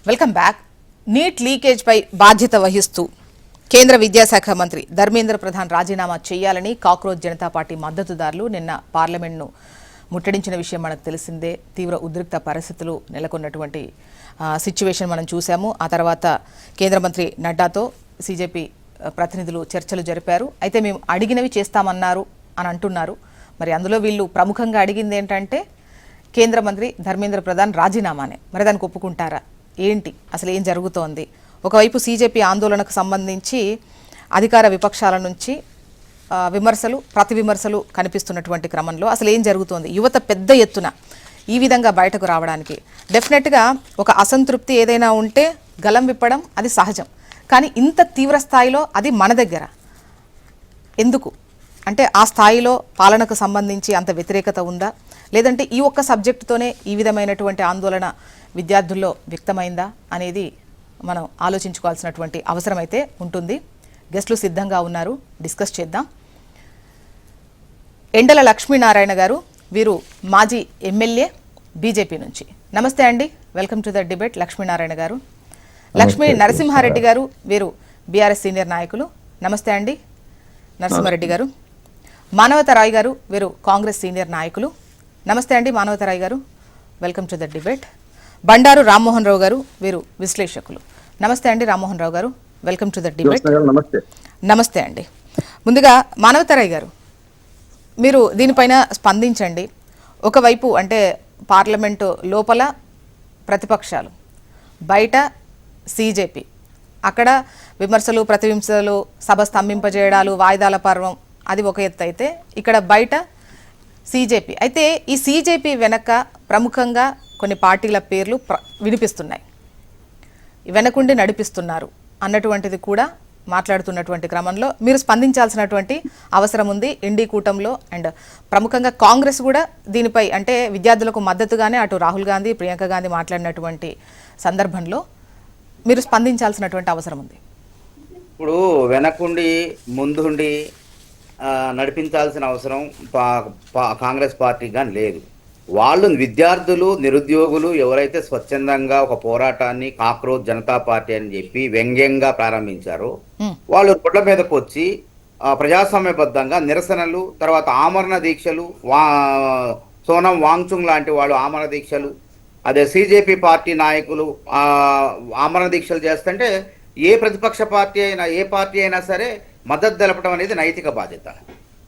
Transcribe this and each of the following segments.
Welcome back. Neat leakage పై బాధ్యత వహిస్తూ కేంద్ర విద్యాశాఖ మంత్రి ధర్మేంద్ర ప్రధాన్ రాజీనామా చేయాలని కాక్రోచ్ జనతా పార్టీ మద్దతుదారులు నిన్న పార్లమెంట్ను ముట్టడించిన విషయం మనకు తెలిసిందే. తీవ్ర ఉద్రిక్త పరిస్థితులు నెలకొన్నటువంటి సిచ్యువేషన్ మనం చూసాము. ఆ తర్వాత కేంద్ర మంత్రి నడ్డాతో సీజేపీ ప్రతినిధులు చర్చలు జరిపారు. అయితే మేము అడిగినవి చేస్తామన్నారు అని అంటున్నారు. మరి అందులో వీళ్ళు ప్రముఖంగా అడిగింది ఏంటంటే కేంద్ర మంత్రి ధర్మేంద్ర ప్రధాన్ రాజీనామానే. మరి దానికి ఒప్పుకుంటారా? ఏంటి అసలు ఏం జరుగుతోంది? ఒకవైపు సీజేపీ ఆందోళనకు సంబంధించి అధికార విపక్షాల నుంచి విమర్శలు ప్రతి విమర్శలు కనిపిస్తున్నటువంటి క్రమంలో అసలు ఏం జరుగుతోంది? యువత పెద్ద ఎత్తున ఈ విధంగా బయటకు రావడానికి డెఫినెట్గా ఒక అసంతృప్తి ఏదైనా ఉంటే గలం విప్పడం అది సహజం. కానీ ఇంత తీవ్ర స్థాయిలో అది మన దగ్గర ఎందుకు? అంటే ఆ స్థాయిలో పాలనకు సంబంధించి అంత వ్యతిరేకత ఉందా, లేదంటే ఈ ఒక్క సబ్జెక్టుతోనే ఈ విధమైనటువంటి ఆందోళన విద్యార్థుల్లో వ్యక్తమైందా అనేది మనం ఆలోచించుకోవాల్సినటువంటి అవసరం అయితే ఉంటుంది. గెస్టులు సిద్ధంగా ఉన్నారు, డిస్కస్ చేద్దాం. ఎండల లక్ష్మీనారాయణ గారు, వీరు మాజీ ఎమ్మెల్యే బీజేపీ నుంచి. నమస్తే అండి, welcome to the debate. Lakshminarayana గారు. లక్ష్మీ నరసింహారెడ్డి గారు, వీరు బీఆర్ఎస్ సీనియర్ నాయకులు. నమస్తే అండి నరసింహారెడ్డి గారు. మానవతరాయ్ గారు, వీరు కాంగ్రెస్ సీనియర్ నాయకులు. నమస్తే అండి మానవతరాయ్ గారు, welcome to the debate. Bandaru Rammohan Rao గారు, వీరు విశ్లేషకులు. నమస్తే అండి రామ్మోహన్ రావు గారు, వెల్కమ్ టు ద డిబేట్. నమస్తే అండి. ముందుగా మానవతరాయ్ గారు, మీరు దీనిపైన స్పందించండి. ఒకవైపు అంటే పార్లమెంటు లోపల ప్రతిపక్షాలు, బయట సీజేపీ, అక్కడ విమర్శలు ప్రతివిమర్శలు, సభ స్తంభింపజేయడాలు, వాయిదాల పర్వం, అది ఒక ఎత్తు అయితే ఇక్కడ బయట సీజేపీ. అయితే ఈ సీజేపీ వెనక ప్రముఖంగా కొన్ని పార్టీల పేర్లు వినిపిస్తున్నాయి. వెనకుండి నడిపిస్తున్నారు అన్నటువంటిది కూడా మాట్లాడుతున్నటువంటి క్రమంలో మీరు స్పందించాల్సినటువంటి అవసరం ఉంది. ఎన్డీ కూటమిలో అండ్ ప్రముఖంగా కాంగ్రెస్ కూడా దీనిపై అంటే విద్యార్థులకు మద్దతుగానే అటు రాహుల్ గాంధీ, ప్రియాంక గాంధీ మాట్లాడినటువంటి సందర్భంలో మీరు స్పందించాల్సినటువంటి అవసరం ఉంది. ఇప్పుడు వెనకుండి ముందుండి నడిపించాల్సిన అవసరం కాంగ్రెస్ పార్టీకి కానీ లేదు. వాళ్ళు విద్యార్థులు, నిరుద్యోగులు ఎవరైతే స్వచ్ఛందంగా ఒక పోరాటాన్ని కాక్రోచ్ జనతా పార్టీ అని చెప్పి వ్యంగ్యంగా ప్రారంభించారో వాళ్ళు రోడ్ల మీదకు వచ్చి ప్రజాస్వామ్యబద్ధంగా నిరసనలు, తర్వాత ఆమరణ దీక్షలు, సోనం వాంగ్చుంగ్ లాంటి వాళ్ళు ఆమరణ దీక్షలు, అదే సీజేపీ పార్టీ నాయకులు ఆమరణ దీక్షలు చేస్తుంటే ఏ ప్రతిపక్ష పార్టీ అయినా ఏ పార్టీ అయినా సరే మద్దతు తెలపడం అనేది నైతిక బాధ్యత.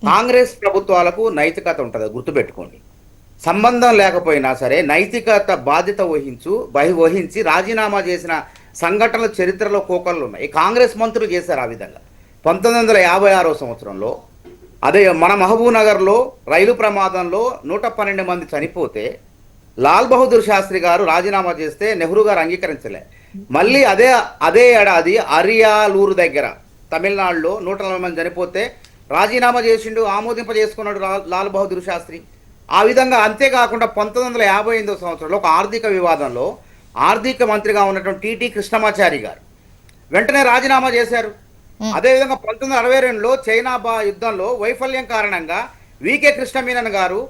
కాంగ్రెస్ ప్రభుత్వాలకు నైతికత ఉంటుంది, గుర్తుపెట్టుకోండి. సంబంధం లేకపోయినా సరే నైతికత బాధ్యత వహించి రాజీనామా చేసిన సంఘటనల చరిత్రలో కోకళ్ళు ఉన్నాయి. కాంగ్రెస్ మంత్రులు చేశారు ఆ విధంగా. 1956 సంవత్సరంలో అదే మన మహబూబ్ నగర్లో రైలు ప్రమాదంలో 112 మంది చనిపోతే లాల్ బహదూర్ శాస్త్రి గారు రాజీనామా చేస్తే నెహ్రూ గారు అంగీకరించలే. మళ్ళీ అదే ఏడాది అరియాలూరు దగ్గర తమిళనాడులో 140 మంది చనిపోతే రాజీనామా చేసిండు, ఆమోదింపజేసుకున్నాడు లాల్ బహదూర్ శాస్త్రి. ఆ విధంగా అంతేకాకుండా 1958 సంవత్సరంలో ఒక ఆర్థిక వివాదంలో ఆర్థిక మంత్రిగా ఉన్నటువంటి టిటి కృష్ణమాచారి గారు వెంటనే రాజీనామా చేశారు. అదేవిధంగా 1962లో చైనా యుద్ధంలో వైఫల్యం కారణంగా వికే కృష్ణమేనన్ గారు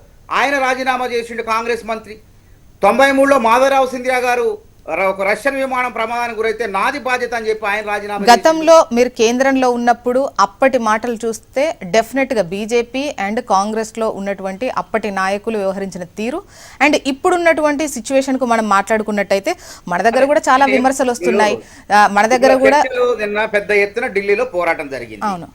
ఆయన రాజీనామా చేసిండు, కాంగ్రెస్ మంత్రి. 93లో మాధవరావు సింధియా గారు ఒక రష్యన్ విమానం ప్రమాదానికి గురైతే నాది బాధ్యత అని చెప్పి ఆయన రాజీనామా. గతంలో మీరు కేంద్రంలో ఉన్నప్పుడు అప్పటి మాటలు చూస్తే డెఫినెట్ గా బీజేపీ అండ్ కాంగ్రెస్ లో ఉన్నటువంటి అప్పటి నాయకులు వ్యవహరించిన తీరు అండ్ ఇప్పుడున్నటువంటి సిచ్యువేషన్ కు మనం మాట్లాడుకున్నట్టయితే మన దగ్గర కూడా చాలా విమర్శలు వస్తున్నాయి. మన దగ్గర కూడా నిన్న పెద్ద ఎత్తున ఢిల్లీలో పోరాటం జరిగింది. అవును,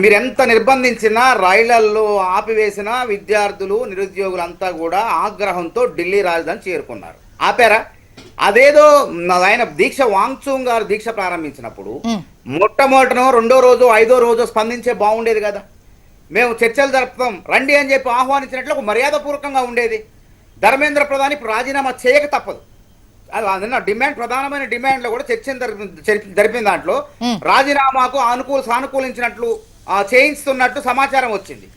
మీరు ఎంత నిర్బంధించినా, రైళ్లలో ఆపివేసిన విద్యార్థులు, నిరుద్యోగులు అంతా కూడా ఆగ్రహంతో ఢిల్లీ రాజధాని చేరుకున్నారు. ఆపారా? అదేదో ఆయన దీక్ష వాంగ్చుంగ్ గారు దీక్ష ప్రారంభించినప్పుడు మొట్టమొదటనో రెండో రోజు ఐదో రోజు స్పందించే బాగుండేది కదా. మేము చర్చలు జరుపుతాం రండి అని చెప్పి ఆహ్వానించినట్లు ఒక మర్యాదపూర్వకంగా ఉండేది. ధర్మేంద్ర ప్రధాన్ ఇప్పుడు రాజీనామా చేయక తప్పదు. డిమాండ్, ప్రధానమైన డిమాండ్ లో కూడా చర్చను జరిపిన దాంట్లో రాజీనామాకు సానుకూలించినట్లు చేయిస్తున్నట్టు సమాచారం వచ్చింది.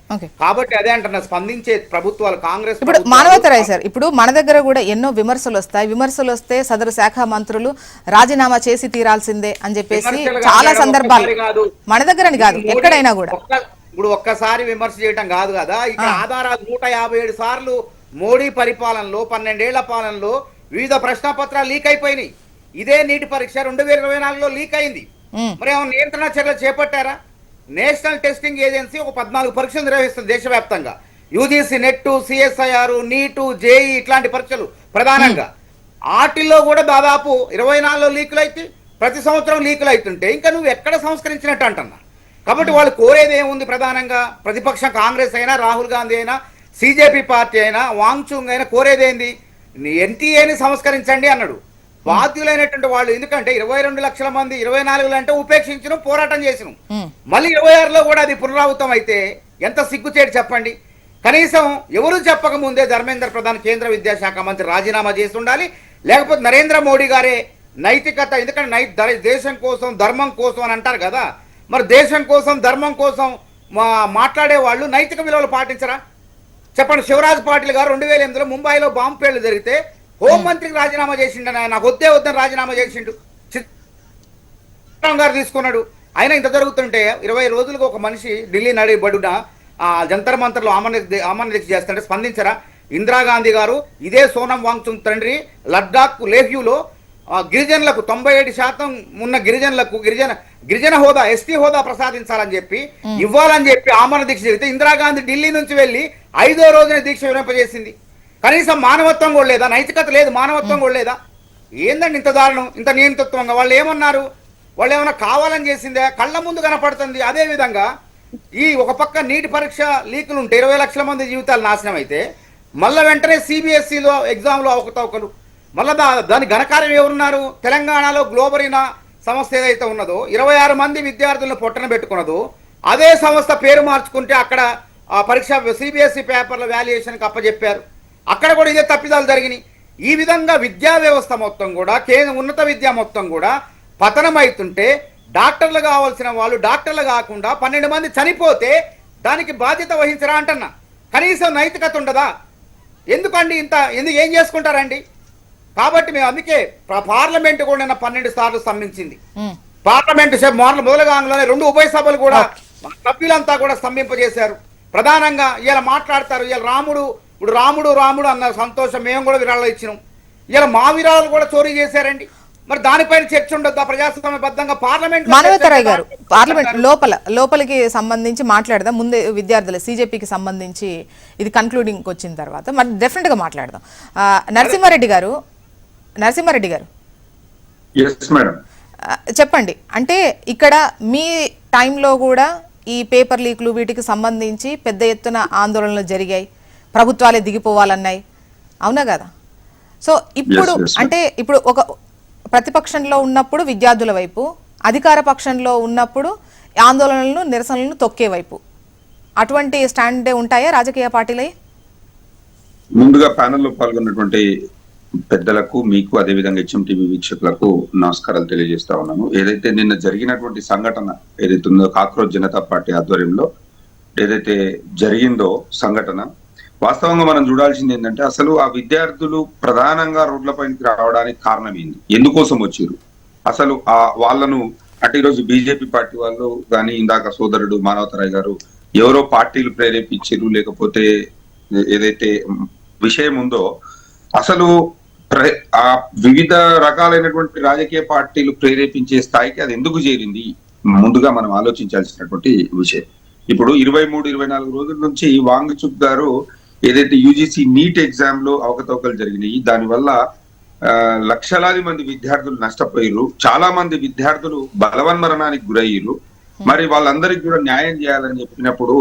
కాబట్టి అదే అంటున్నా, స్పందించే ప్రభుత్వాలు కాంగ్రెస్. ఇప్పుడు మానవతరాయ్ సార్, ఇప్పుడు మన దగ్గర కూడా ఎన్నో విమర్శలు వస్తాయి. విమర్శలు వస్తే సదరు శాఖ మంత్రులు రాజీనామా చేసి తీరాల్సిందే అని చెప్పేసి చాలా సందర్భాలు, మన దగ్గరని కాదు ఎక్కడైనా కూడా. ఇప్పుడు ఒక్కసారి విమర్శ చేయటం కాదు కదా, ఇక్కడ ఆధారాలు 157 సార్లు మోడీ పరిపాలనలో 12 ఏళ్ల పాలనలో వివిధ ప్రశ్నపత్రాలు లీక్ అయిపోయినాయి. ఇదే నీటి పరీక్ష 2024లో లీక్ అయింది. మరి ఏమైనా నియంత్రణ చర్యలు చేపట్టారా? నేషనల్ టెస్టింగ్ ఏజెన్సీ ఒక 14 పరీక్షలు నిర్వహిస్తుంది దేశవ్యాప్తంగా. యూజీసీ నెట్, సిఎస్ఐఆర్, నీటు, జేఈ ఇట్లాంటి పరీక్షలు ప్రధానంగా. వాటిల్లో కూడా దాదాపు 24లో లీకులు అయితే ప్రతి సంవత్సరం లీకులు అవుతుంటే ఇంకా నువ్వు ఎక్కడ సంస్కరించినట్టు అంటున్నా. కాబట్టి వాళ్ళు కోరేది ఏముంది? ప్రధానంగా ప్రతిపక్షం కాంగ్రెస్ అయినా, రాహుల్ గాంధీ అయినా, సిజేపీ పార్టీ అయినా, వాంగ్చుంగ్ అయినా కోరేదేంది? ఎన్టీఏని సంస్కరించండి అన్నాడు. బాధ్యులైనటువంటి వాళ్ళు, ఎందుకంటే 22 లక్షల మంది 24 అంటే ఉపేక్షించడం, పోరాటం చేసిన, మళ్ళీ 26లో కూడా అది పునరావృతం అయితే ఎంత సిగ్గుచేటు చెప్పండి. కనీసం ఎవరు చెప్పక ముందే ధర్మేంద్ర ప్రధాన్ కేంద్ర విద్యాశాఖ మంత్రి రాజీనామా చేసి ఉండాలి. లేకపోతే నరేంద్ర మోడీ గారే నైతికత, ఎందుకంటే దేశం కోసం ధర్మం కోసం అని అంటారు కదా, మరి దేశం కోసం ధర్మం కోసం మాట్లాడే వాళ్ళు నైతిక విలువలు పాటించరా? చెప్పండి. శివరాజ్ పాటిల్ గారు 2008లో ముంబైలో బాంబు పేళ్లు జరిగితే హోంమంత్రికి రాజీనామా చేసిండు. నాకు వద్దని రాజీనామా చేసిండు. చిత్రం గారు తీసుకున్నాడు. అయినా ఇంత జరుగుతుంటే 20 రోజులకు ఒక మనిషి ఢిల్లీ నడిబడున జంతర్ మంతర్లో ఆమరణ దీక్ష చేస్తుంటే స్పందించరా? ఇందిరాగాంధీ గారు ఇదే సోనం వాంగ్చుంగ్ తండ్రి లద్దాఖ్ లేహ్యూలో గిరిజనులకు 97% ఉన్న గిరిజనులకు గిరిజన హోదా, ఎస్టీ హోదా ప్రసాదించాలని చెప్పి, ఇవ్వాలని చెప్పి ఆమరణ దీక్ష జరిగితే ఇందిరాగాంధీ ఢిల్లీ నుంచి వెళ్లి 5వ రోజున దీక్ష విరమింపజేసింది. కనీసం మానవత్వం కూడా లేదా? నైతికత లేదు, మానవత్వం కూడా లేదా? ఏందండి ఇంత దారుణం, ఇంత నియంతృత్వంగా? వాళ్ళు ఏమన్నారు? వాళ్ళు ఏమన్నా కావాలని చేసిందే? కళ్ళ ముందు కనపడుతుంది. అదే విధంగా ఈ ఒక పక్క నీటి పరీక్ష లీకులు ఉంటే 20 లక్షల మంది జీవితాలు నాశనం అయితే, మళ్ళీ వెంటనే సిబిఎస్ఈలో ఎగ్జామ్లో అవకతవకలు, మళ్ళీ దాని ఘనకార్యం ఎవరున్నారు? తెలంగాణలో గ్లోబరీనా సంస్థ ఏదైతే ఉన్నదో 26 మంది విద్యార్థులను పొట్టన పెట్టుకున్నదో అదే సంస్థ పేరు మార్చుకుంటే అక్కడ ఆ పరీక్ష సిబిఎస్ఈ పేపర్ల వాల్యుయేషన్కి అప్పచెప్పారు. అక్కడ కూడా ఇదే తప్పిదాలు జరిగినాయి. ఈ విధంగా విద్యా వ్యవస్థ మొత్తం కూడా, ఉన్నత విద్య మొత్తం కూడా పతనం అవుతుంటే, డాక్టర్లు కావాల్సిన వాళ్ళు డాక్టర్లు కాకుండా 12 మంది చనిపోతే దానికి బాధ్యత వహించరా అంటున్నా. కనీసం నైతికత ఉండదా? ఎందుకండి ఎందుకు ఏం చేసుకుంటారండి? కాబట్టి మేము అందుకే పార్లమెంట్ కూడా నిన్న 12 సార్లు స్తంభించింది. పార్లమెంట్ మొదలుగానే 2 ఉభయ సభలు కూడా సభ్యులంతా కూడా స్తంభింపజేశారు. ప్రధానంగా ఇలా మాట్లాడతారు, ఇలా రాముడు అన్న సంతోషం మేము కూడా విరాళాలు ఇచ్చినాం. ఇలా మా విరాళాలు కూడా చోరీ చేశారండి. మరి దానిపైన చర్చ ఉండొద్దా? ప్రజాస్వామ్యబద్ధంగా పార్లమెంట్ మానవతరాయ్ గారు, పార్లమెంట్ లోపలికి సంబంధించి మాట్లాడదాం. ముందే విద్యార్థుల సిజేపీకి సంబంధించి ఇది కన్క్లూడింగ్కి వచ్చిన తర్వాత మరి డెఫినెట్ గా మాట్లాడదాం. నరసింహారెడ్డి గారు చెప్పండి. అంటే ఇక్కడ మీ టైంలో కూడా ఈ పేపర్ లీక్లు వీటికి సంబంధించి పెద్ద ఎత్తున ఆందోళనలు జరిగాయి, ప్రభుత్వాలే దిగిపోవాలన్నాయి, అవునా కదా? సో ఇప్పుడు అంటే ఇప్పుడు ఒక ప్రతిపక్షంలో ఉన్నప్పుడు విద్యార్థుల వైపు, అధికార పక్షంలో ఉన్నప్పుడు ఆందోళనలను, నిరసనలను తొక్కే వైపు, అటువంటి స్టాండ్ ఉంటాయా రాజకీయ పార్టీలై? ముందుగా ప్యానెల్లో పాల్గొన్నటువంటి పెద్దలకు, మీకు, అదేవిధంగా హెచ్ఎంటీవీ వీక్షకులకు నమస్కారాలు తెలియజేస్తా ఉన్నాను. ఏదైతే నిన్న జరిగినటువంటి సంఘటన ఏదైతే ఉందో, కాక్రోచ్ జనతా పార్టీ ఆధ్వర్యంలో ఏదైతే జరిగిందో సంఘటన, వాస్తవంగా మనం చూడాల్సింది ఏంటంటే, అసలు ఆ విద్యార్థులు ప్రధానంగా రోడ్లపైకి రావడానికి కారణం ఏంది, ఎందుకోసం వచ్చారు అసలు? వాళ్ళను అంటే ఈరోజు బీజేపీ పార్టీ వాళ్ళు కానీ, ఇందాక సోదరుడు మానవతరాయ్ గారు, ఎవరో పార్టీలు ప్రేరేపించారు, లేకపోతే ఏదైతే విషయం ఉందో, అసలు ఆ వివిధ రకాలైనటువంటి రాజకీయ పార్టీలు ప్రేరేపించే స్థాయికి అది ఎందుకు చేరింది, ముందుగా మనం ఆలోచించాల్సినటువంటి విషయం. ఇప్పుడు 23-24 రోజుల నుంచి వాంగ్చుక్ గారు ఏదైతే యూజీసీ నీట్ ఎగ్జామ్ లో అవకతవకలు జరిగినాయి, దానివల్ల లక్షలాది మంది విద్యార్థులు నష్టపోయారు, చాలా మంది విద్యార్థులు బలవన్మరణానికి గురయ్యారు. మరి వాళ్ళందరికీ కూడా న్యాయం చేయాలని చెప్పినప్పుడు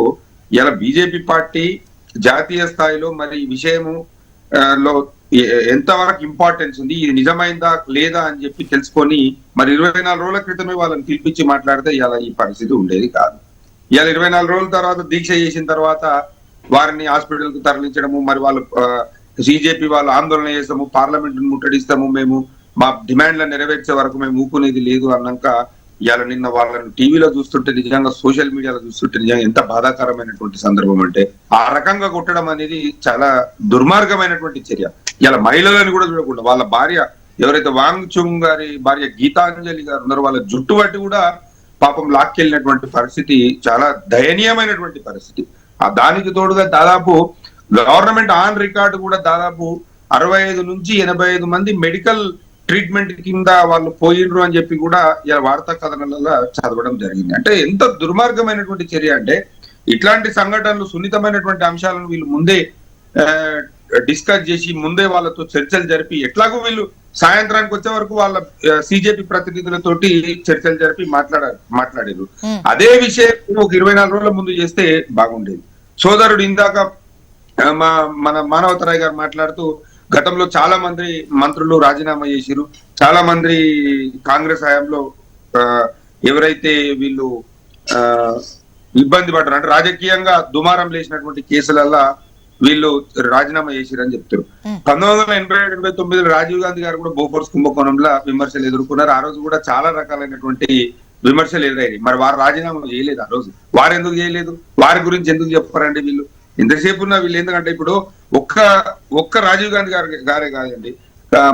ఇలా బీజేపీ పార్టీ జాతీయ స్థాయిలో మరి ఈ విషయము లో ఎంతవరకు ఇంపార్టెన్స్ ఉంది, ఇది నిజమైందా లేదా అని చెప్పి తెలుసుకొని మరి 24 రోజుల క్రితమే వాళ్ళని పిలిపించి మాట్లాడితే ఇలా ఈ పరిస్థితి ఉండేది కాదు. ఇవాళ 24 రోజుల తర్వాత దీక్ష చేసిన తర్వాత వారిని హాస్పిటల్ కు తరలించడము, మరి వాళ్ళు బీజేపీ వాళ్ళు ఆందోళన చేస్తాము, పార్లమెంట్ ముట్టడిస్తాము, మేము మా డిమాండ్లను నెరవేర్చే వరకు మేము ఊపునేది లేదు అన్నాక, ఇవాళ నిన్న వాళ్ళని టీవీలో చూస్తుంటే, నిజంగా సోషల్ మీడియాలో చూస్తుంటే నిజంగా ఎంత బాధాకరమైనటువంటి సందర్భం అంటే, ఆ రకంగా కొట్టడం అనేది చాలా దుర్మార్గమైనటువంటి చర్య. ఇలా మహిళలను కూడా చూడకుండా వాళ్ళ భార్య ఎవరైతే వాంగ్చుంగ్ గారి భార్య గీతాంజలి గారు ఉన్నారో, వాళ్ళ జుట్టు బట్టి కూడా పాపం లాక్కెళ్ళినటువంటి పరిస్థితి చాలా దయనీయమైనటువంటి పరిస్థితి. ఆ దానికి తోడుగా దాదాపు గవర్నమెంట్ ఆన్ రికార్డు కూడా దాదాపు 65 నుంచి 85 మంది మెడికల్ ట్రీట్మెంట్ కింద వాళ్ళు పోయిండ్రు అని చెప్పి కూడా ఇలా వార్తా కథనాలలో చదవడం జరిగింది. అంటే ఎంత దుర్మార్గమైనటువంటి చర్య అంటే, ఇట్లాంటి సంఘటనలు, సున్నితమైనటువంటి అంశాలను వీళ్ళు ముందే డిస్కస్ చేసి ముందే వాళ్ళతో చర్చలు జరిపి, ఎట్లాగో వీళ్ళు సాయంత్రానికి వచ్చే వరకు వాళ్ళ సిజేపీ ప్రతినిధులతోటి చర్చలు జరిపి మాట్లాడారు. అదే విషయం ఒక 24 రోజుల ముందు చేస్తే బాగుండేది. సోదరుడు ఇందాక మన మానవతరాయ్ గారు మాట్లాడుతూ, గతంలో చాలా మంది మంత్రులు రాజీనామా చేసిరు, చాలా మంది కాంగ్రెస్ హయాంలో ఎవరైతే వీళ్ళు ఇబ్బంది పడ్డారు అంటే రాజకీయంగా దుమారం లేచినటువంటి కేసులల్లా వీళ్ళు రాజీనామా చేసిరని చెప్తారు. 1987-89 రాజీవ్ గాంధీ గారు కూడా బోఫోర్స్ కుంభకోణంలో విమర్శలు ఎదుర్కొన్నారు. ఆ రోజు కూడా చాలా రకాలైనటువంటి విమర్శలు ఎదురయ్యాయి. మరి వారు రాజీనామా చేయలేదు. ఆ రోజు వారు ఎందుకు చేయలేదు? వారి గురించి ఎందుకు చెప్పారండి వీళ్ళు? ఎంతసేపు ఉన్నా వీళ్ళు ఎందుకంటే, ఇప్పుడు ఒక్క రాజీవ్ గాంధీ గారే కాదండి,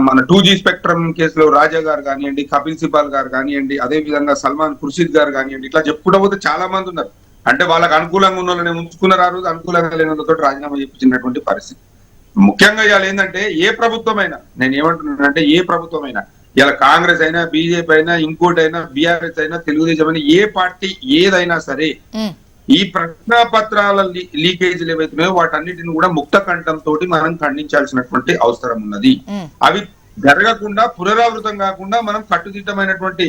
మన 2G స్పెక్ట్రమ్ కేసులో రాజా గారు కానివ్వండి, కపిల్ సిబాల్ గారు కానివ్వండి, అదే విధంగా సల్మాన్ ఖుర్షీద్ గారు కానివ్వండి, ఇట్లా చెప్పుకుంటూ పోతే చాలా మంది ఉన్నారు. అంటే వాళ్ళకి అనుకూలంగా ఉన్న వాళ్ళని ఉంచుకున్నారు, ఆ రోజు అనుకూలంగా లేని వాళ్ళతో రాజీనామా చేయించినటువంటి పరిస్థితి. ముఖ్యంగా ఇవాళ ఏంటంటే, ఏ ప్రభుత్వమైనా, నేను ఏమంటున్నానంటే, ఏ ప్రభుత్వమైనా, ఇలా కాంగ్రెస్ అయినా, బీజేపీ అయినా, ఇంకోటి అయినా, బీఆర్ఎస్ అయినా, తెలుగుదేశం అయినా, ఏ పార్టీ ఏదైనా సరే, ఈ ప్రశ్నాపత్రాల లీకేజీలు ఏవైతున్నాయో వాటన్నిటిని కూడా ముక్త కంఠంతో మనం ఖండించాల్సినటువంటి అవసరం ఉన్నది. అవి జరగకుండా, పునరావృతం కాకుండా మనం కట్టుదిట్టమైనటువంటి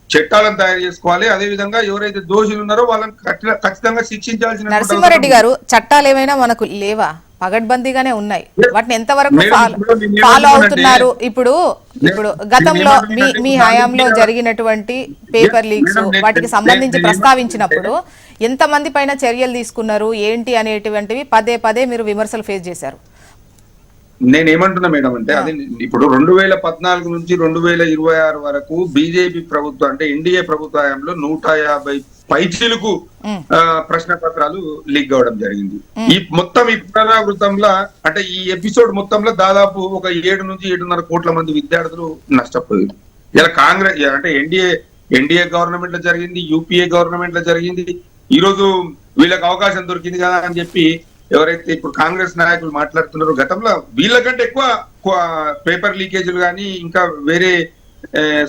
చట్టాలను తయారు చేసుకోవాలి. అదే విధంగా ఎవరైతే దోషులు ఉన్నారో వాళ్ళని ఖచ్చితంగా శిక్షించాల్సిన. నరసింహారెడ్డి గారు, చట్టాలు ఏమైనా మనకు లేవా? పగడ్బందీగానే ఉన్నాయి. వాటిని ఎంతవరకు ఫాలో అవుతున్నారు? ఇప్పుడు గతంలో మీ హయాంలో జరిగినటువంటి పేపర్ లీక్స్, వాటికి సంబంధించి ప్రస్తావించినప్పుడు ఎంతమంది పైన చర్యలు తీసుకున్నారు ఏంటి అనేటువంటివి పదే మీరు విమర్శలు ఫేస్ చేశారు. నేనేమంటున్నా మేడం అంటే, అది ఇప్పుడు 2014 నుంచి 2026 వరకు బీజేపీ ప్రభుత్వం అంటే ఎన్డీఏ ప్రభుత్వ హయాంలో 150 పైచీలకు ప్రశ్న పత్రాలు లీక్ అవడం జరిగింది. ఈ పునరావృతంలో అంటే ఈ ఎపిసోడ్ మొత్తంలో దాదాపు ఒక 7 నుంచి 7.5 కోట్ల మంది విద్యార్థులు నష్టపోయారు. ఇలా కాంగ్రెస్ అంటే ఎన్డీఏ గవర్నమెంట్ లో జరిగింది, యూపీఏ గవర్నమెంట్ లో జరిగింది. ఈ రోజు వీళ్ళకి అవకాశం దొరికింది కదా అని చెప్పి ఎవరైతే ఇప్పుడు కాంగ్రెస్ నాయకులు మాట్లాడుతున్నారో, గతంలో వీళ్ళకంటే ఎక్కువ పేపర్ లీకేజీలు కానీ ఇంకా వేరే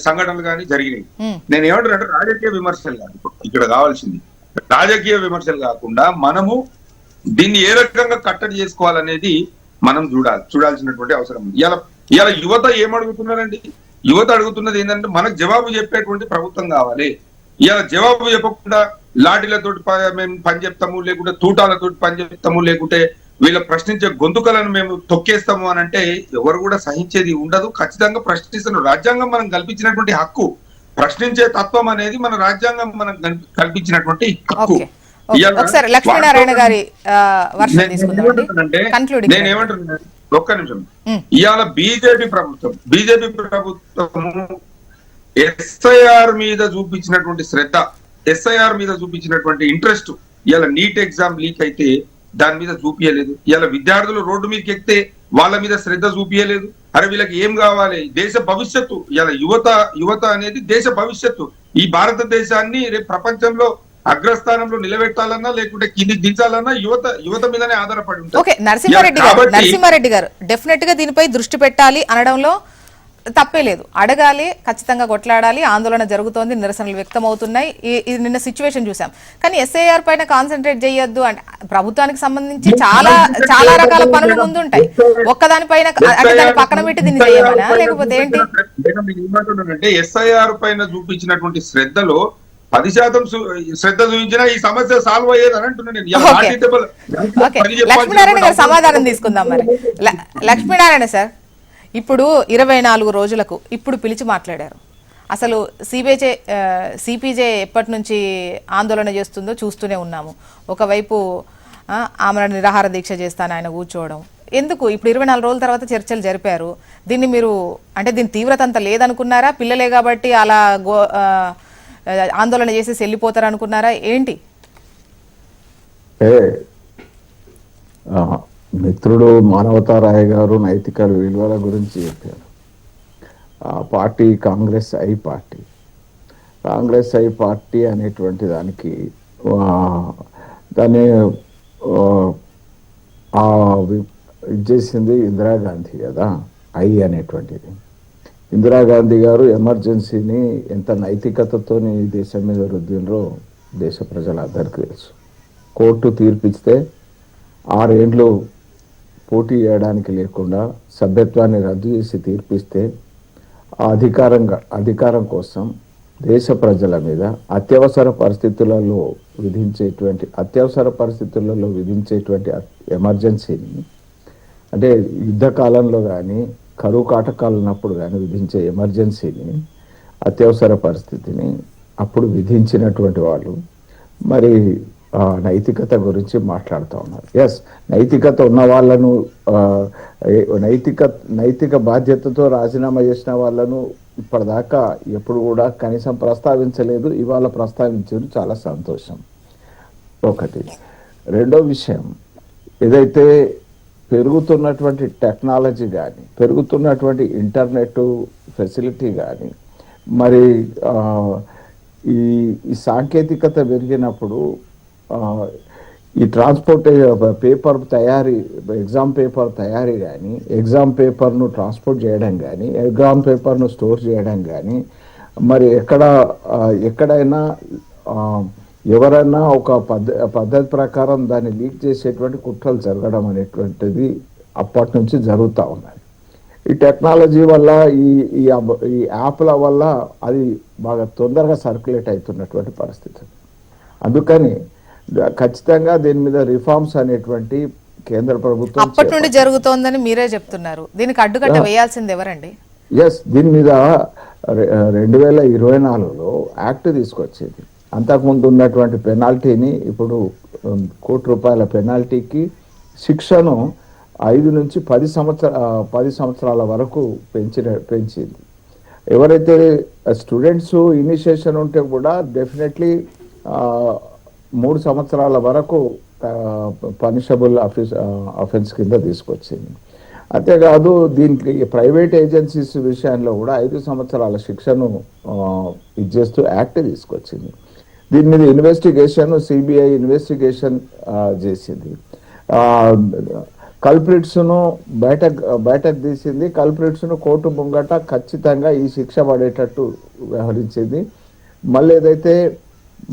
సంఘటనలు కానీ జరిగినాయి. నేను ఏమంటానంటే, రాజకీయ విమర్శలు కాదు ఇక్కడ కావాల్సింది. రాజకీయ విమర్శలు కాకుండా మనము దీన్ని ఏ రకంగా కట్టడి చేసుకోవాలనేది మనం చూడాల్సినటువంటి అవసరం ఉంది. ఇలా యువత ఏమడుగుతున్నారండి? యువత అడుగుతున్నది ఏంటంటే, మనకు జవాబు చెప్పేటువంటి ప్రభుత్వం కావాలి. ఇలా జవాబు చెప్పకుండా లాఠీలతోటి మేము పని చెప్తాము, లేకుంటే తూటాలతోటి పని చెప్తాము, లేకుంటే వీళ్ళ ప్రశ్నించే గొంతుకలను మేము తొక్కేస్తాము అని అంటే ఎవరు కూడా సహించేది ఉండదు. ఖచ్చితంగా ప్రశ్నిస్తున్నారు. రాజ్యాంగం మనం కల్పించినటువంటి హక్కు, ప్రశ్నించే తత్వం అనేది మన రాజ్యాంగం మనం కల్పించినటువంటి హక్కు. లక్ష్మీనారాయణ గారి నేనేమంటున్నా, ఒక్క నిమిషం. ఇవాళ బీజేపీ ప్రభుత్వము ఎస్ఐఆర్ మీద చూపించినటువంటి శ్రద్ధ, ఎస్ఐఆర్ మీద చూపించినటువంటి ఇంట్రెస్ట్ ఇవాళ నీట్ ఎగ్జామ్ లీక్ అయితే దాని మీద చూపించలేదు. ఇవాళ విద్యార్థులు రోడ్డు మీదకి ఎక్కితే వాళ్ళ మీద శ్రద్ధ చూపించలేదు. అరే వీళ్ళకి ఏం కావాలి? దేశ భవిష్యత్తు. ఇవాళ యువత అనేది దేశ భవిష్యత్తు. ఈ భారతదేశాన్ని రేపు ప్రపంచంలో అగ్రస్థానంలో నిలబెట్టాలన్నా లేకుంటే కిందికి దించాలన్నా యువత మీదనే ఆధారపడి ఉంటుంది. నరసింహారెడ్డి గారు డెఫినెట్ గా దీనిపై దృష్టి పెట్టాలి అనడంలో తప్పే లేదు. అడగాలి, ఖచ్చితంగా కొట్లాడాలి. ఆందోళన జరుగుతోంది, నిరసనలు వ్యక్తం అవుతున్నాయి. ఇది నిన్న సిచ్యువేషన్ చూసాం. కానీ ఎస్ఐఆర్ పైన కాన్సన్ట్రేట్ చేయొద్దు అంటే, ప్రభుత్వానికి సంబంధించి చాలా రకాల పనులు ముందుంటాయి. ఒక్కదానిపైన అంటే దాన్ని పక్కన పెట్టి దీన్ని చేయమనా లేకపోతే ఏంటి? అంటే ఎస్ఐఆర్ పైన చూపించినటువంటి శ్రద్ధలో 10% శ్రద్ధ చూపించినా ఈ సమస్య సాల్వ్ అయ్యేది అని అంటున్నాను. లక్ష్మీనారాయణ గారు సమాధానం తీసుకుందాం. మరి లక్ష్మీనారాయణ సార్, ఇప్పుడు 24 రోజులకు ఇప్పుడు పిలిచి మాట్లాడారు. అసలు సిపిజే ఎప్పటి నుంచి ఆందోళన చేస్తుందో చూస్తూనే ఉన్నాము. ఒకవైపు ఆమె నిరాహార దీక్ష చేస్తాను ఆయన కూర్చోవడం ఎందుకు? ఇప్పుడు 24 రోజుల తర్వాత చర్చలు జరిపారు. దీన్ని మీరు అంటే దీని తీవ్రత అంత లేదనుకున్నారా? పిల్లలే కాబట్టి అలా ఆందోళన చేసేసి వెళ్ళిపోతారు అనుకున్నారా ఏంటి? మిత్రుడు మానవతారాయ్ గారు నైతిక విలువల గురించి చెప్పారు. ఆ పార్టీ కాంగ్రెస్ ఐ పార్టీ అనేటువంటి దానికి దాన్ని ఇది చేసింది ఇందిరాగాంధీ కదా, ఐ అనేటువంటిది. ఇందిరాగాంధీ గారు ఎమర్జెన్సీని ఎంత నైతికతతోని ఈ దేశం మీద రుద్దినరో దేశ ప్రజలందరికీ తెలుసు. కోర్టు తీర్పిస్తే 6 ఏండ్లు పోటీ చేయడానికి లేకుండా సభ్యత్వాన్ని రద్దు చేసి తీర్పిస్తే ఆ అధికారం కోసం దేశ ప్రజల మీద అత్యవసర పరిస్థితులలో విధించేటువంటి ఎమర్జెన్సీని, అంటే యుద్ధ కాలంలో కానీ కరువు కాటకాలు ఉన్నప్పుడు కానీ విధించే ఎమర్జెన్సీని, అత్యవసర పరిస్థితిని అప్పుడు విధించినటువంటి వాళ్ళు మరి నైతికత గురించి మాట్లాడుతూ ఉన్నారు. ఎస్, నైతికత ఉన్న వాళ్ళను, నైతిక బాధ్యతతో రాజీనామా చేసిన వాళ్ళను ఇప్పటిదాకా ఎప్పుడు కూడా కనీసం ప్రస్తావించలేదు. ఇవాళ ప్రస్తావించారు, చాలా సంతోషం. ఒకటి. రెండో విషయం, ఏదైతే పెరుగుతున్నటువంటి టెక్నాలజీ కానీ, పెరుగుతున్నటువంటి ఇంటర్నెట్ ఫెసిలిటీ కానీ, మరి ఈ సాంకేతికత పెరిగినప్పుడు ఈ పేపర్ తయారీ, ఎగ్జామ్ పేపర్ తయారీ కానీ, ఎగ్జామ్ పేపర్ను ట్రాన్స్పోర్ట్ చేయడం కానీ, ఎగ్జామ్ పేపర్ను స్టోర్ చేయడం కానీ, మరి ఎక్కడైనా ఎవరైనా ఒక పద్ధతి ప్రకారం దాన్ని లీక్ చేసేటువంటి కుట్రలు జరగడం అనేటువంటిది అప్పటి నుంచి జరుగుతూ ఉన్నది. ఈ టెక్నాలజీ వల్ల, ఈ యాప్ల వల్ల అది బాగా తొందరగా సర్క్యులేట్ అవుతున్నటువంటి పరిస్థితి. అందుకని ఖచ్చితంగా దీని మీద రిఫార్మ్స్ అనేటువంటి కేంద్ర ప్రభుత్వం అప్పటి నుండి జరుగుతోందని మీరే చెప్తున్నారు. దీనికి అడ్డుకట్ట వేయాల్సింది ఎవరండి? ఎస్, దీని మీద 2024లో యాక్ట్ తీసుకొచ్చేది. అంతకుముందు ఉన్నటువంటి పెనాల్టీని ఇప్పుడు ₹1,00,00,000 పెనాల్టీకి శిక్షను 5 నుంచి 10 సంవత్సరాల వరకు పెంచింది. ఎవరైతే స్టూడెంట్స్ ఇనిషియేషన్ ఉంటే కూడా డెఫినెట్లీ 3 సంవత్సరాల వరకు పనిషబుల్ అఫెన్స్ కింద తీసుకొచ్చింది. అంతేకాదు దీనికి ప్రైవేట్ ఏజెన్సీస్ విషయంలో కూడా 5 సంవత్సరాల శిక్షను ఇచ్చేస్తూ యాక్ట్ తీసుకొచ్చింది. దీని మీద ఇన్వెస్టిగేషన్, సిబిఐ ఇన్వెస్టిగేషన్ చేసింది. కల్ప్రిట్స్ను బయటకు తీసింది. కల్ప్రిట్స్ను కోర్టు ముంగట ఖచ్చితంగా ఈ శిక్ష పడేటట్టు వ్యవహరించింది. మళ్ళీ ఏదైతే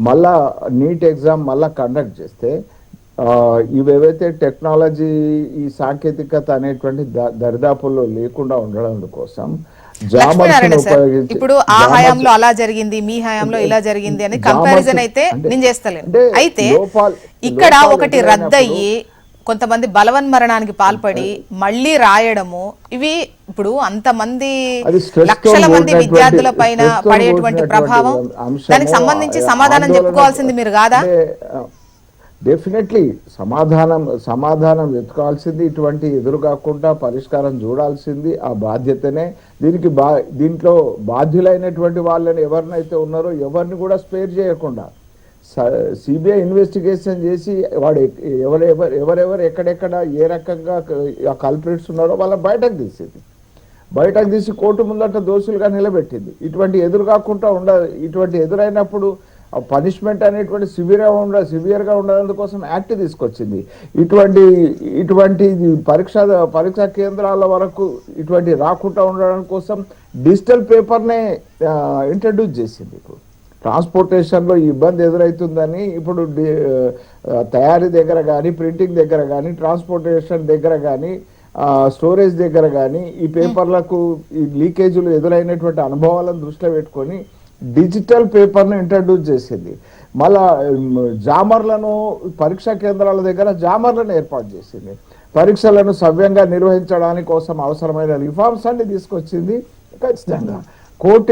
మళ్ళా నీట్ ఎగ్జామ్ మళ్ళా కండక్ట్ చేస్తే ఇవేవైతే టెక్నాలజీ, ఈ సాంకేతికత అనేటువంటి దరిదాపుల్లో లేకుండా ఉండడం కోసం ఇప్పుడు ఆ హయాంలో అలా జరిగింది, మీ హయాంలో ఇలా జరిగింది అని కంపారిజన్ అయితే నేను చేస్తలేను. అయితే ఇక్కడ ఒకటి రద్దయ్యి కొంతమంది బలవన్మరణానికి పాల్పడి మళ్ళీ రాయడము, ఇవి ఇప్పుడు అంతమంది లక్షల మంది విద్యార్థుల పైన పడేటువంటి ప్రభావం, దానికి సంబంధించి సమాధానం చెప్పుకోవాల్సింది మీరు కాదా? డెఫినెట్లీ సమాధానం వెతుకాల్సింది, ఇటువంటి ఎదురు కాకుండా పరిష్కారం చూడాల్సింది ఆ బాధ్యతనే. దీంట్లో బాధ్యులైనటువంటి వాళ్ళని ఎవరినైతే ఉన్నారో ఎవరిని కూడా స్పేర్ చేయకుండా సిబిఐ ఇన్వెస్టిగేషన్ చేసి వాడు ఎవరెవరు ఎక్కడెక్కడ ఏ రకంగా కల్ప్రిట్స్ ఉన్నారో వాళ్ళ బయటకు తీసి కోర్టు ముందట దోషులుగా నిలబెట్టింది. ఇటువంటి ఎదురు కాకుండా ఇటువంటి ఎదురైనప్పుడు పనిష్మెంట్ అనేటువంటి సివియర్గా ఉండడందుకోసం యాక్ట్ తీసుకొచ్చింది. ఇటువంటి పరీక్షా కేంద్రాల వరకు ఇటువంటి రాకుండా ఉండడం కోసం డిజిటల్ పేపర్నే ఇంట్రడ్యూస్ చేసింది. ఇప్పుడు ట్రాన్స్పోర్టేషన్లో ఇబ్బంది ఎదురవుతుందని ఇప్పుడు తయారీ దగ్గర కానీ, ప్రింటింగ్ దగ్గర కానీ, ట్రాన్స్పోర్టేషన్ దగ్గర కానీ, స్టోరేజ్ దగ్గర కానీ ఈ పేపర్లకు ఈ లీకేజీలు ఎదురైనటువంటి అనుభవాలను దృష్టిలో పెట్టుకొని డిజిటల్ పేపర్ను ఇంట్రడ్యూస్ చేసింది. మళ్ళా జామర్లను, పరీక్షా కేంద్రాల దగ్గర జామర్లను ఏర్పాటు చేసింది. పరీక్షలను సవ్యంగా నిర్వహించడానికి కోసం అవసరమైన రిఫార్మ్స్ అన్ని తీసుకొచ్చింది. ఖచ్చితంగా కోర్టు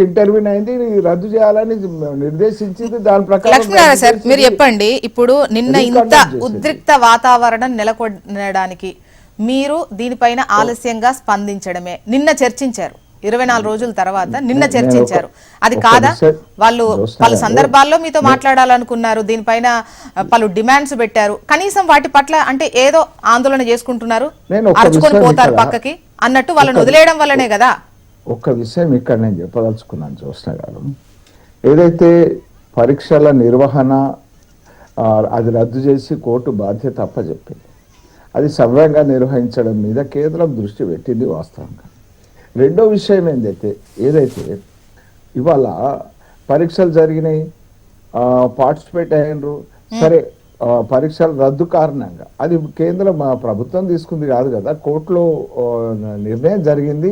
ఇంటర్వ్యూన్ అయింది, రద్దు చేయాలని నిర్దేశించింది. దాని ప్రకారం లక్ష్మీనారాయణ సార్ మీరు చెప్పండి, ఇప్పుడు నిన్న ఇంత ఉద్రిక్త వాతావరణం నెలకొనడానికి మీరు దీనిపైన ఆలస్యంగా స్పందించడమే, నిన్న చర్చించారు, 24 రోజుల తర్వాత నిన్న చర్చించారు, అది కాదా? వాళ్ళు పలు సందర్భాల్లో మీతో మాట్లాడాలనుకున్నారు, దీనిపైన పలు డిమాండ్స్ పెట్టారు, కనీసం వాటి పట్ల అంటే ఏదో ఆందోళన చేసుకుంటున్నారు, అరుచుకొని పోతారు పక్కకి అన్నట్టు వాళ్ళని వదిలేయడం వల్లనే కదా. ఒక్క విషయం ఇక్కడ నేను చెప్పదలుచుకున్నాను జ్యోత్స్న గారు, ఏదైతే పరీక్షల నిర్వహణ అది రద్దు చేసి కోర్టు బాధ్యత అప్పచెప్పింది, అది సవ్యంగా నిర్వహించడం మీద కేంద్రం దృష్టి పెట్టింది వాస్తవంగా. రెండో విషయం ఏదైతే ఇవాళ పరీక్షలు జరిగినాయి, పార్టిసిపేట్ అయ్యారు, సరే పరీక్షల రద్దు కారణంగా అది కేంద్రం ప్రభుత్వం తీసుకుంది కాదు కదా, కోర్టులో నిర్ణయం జరిగింది,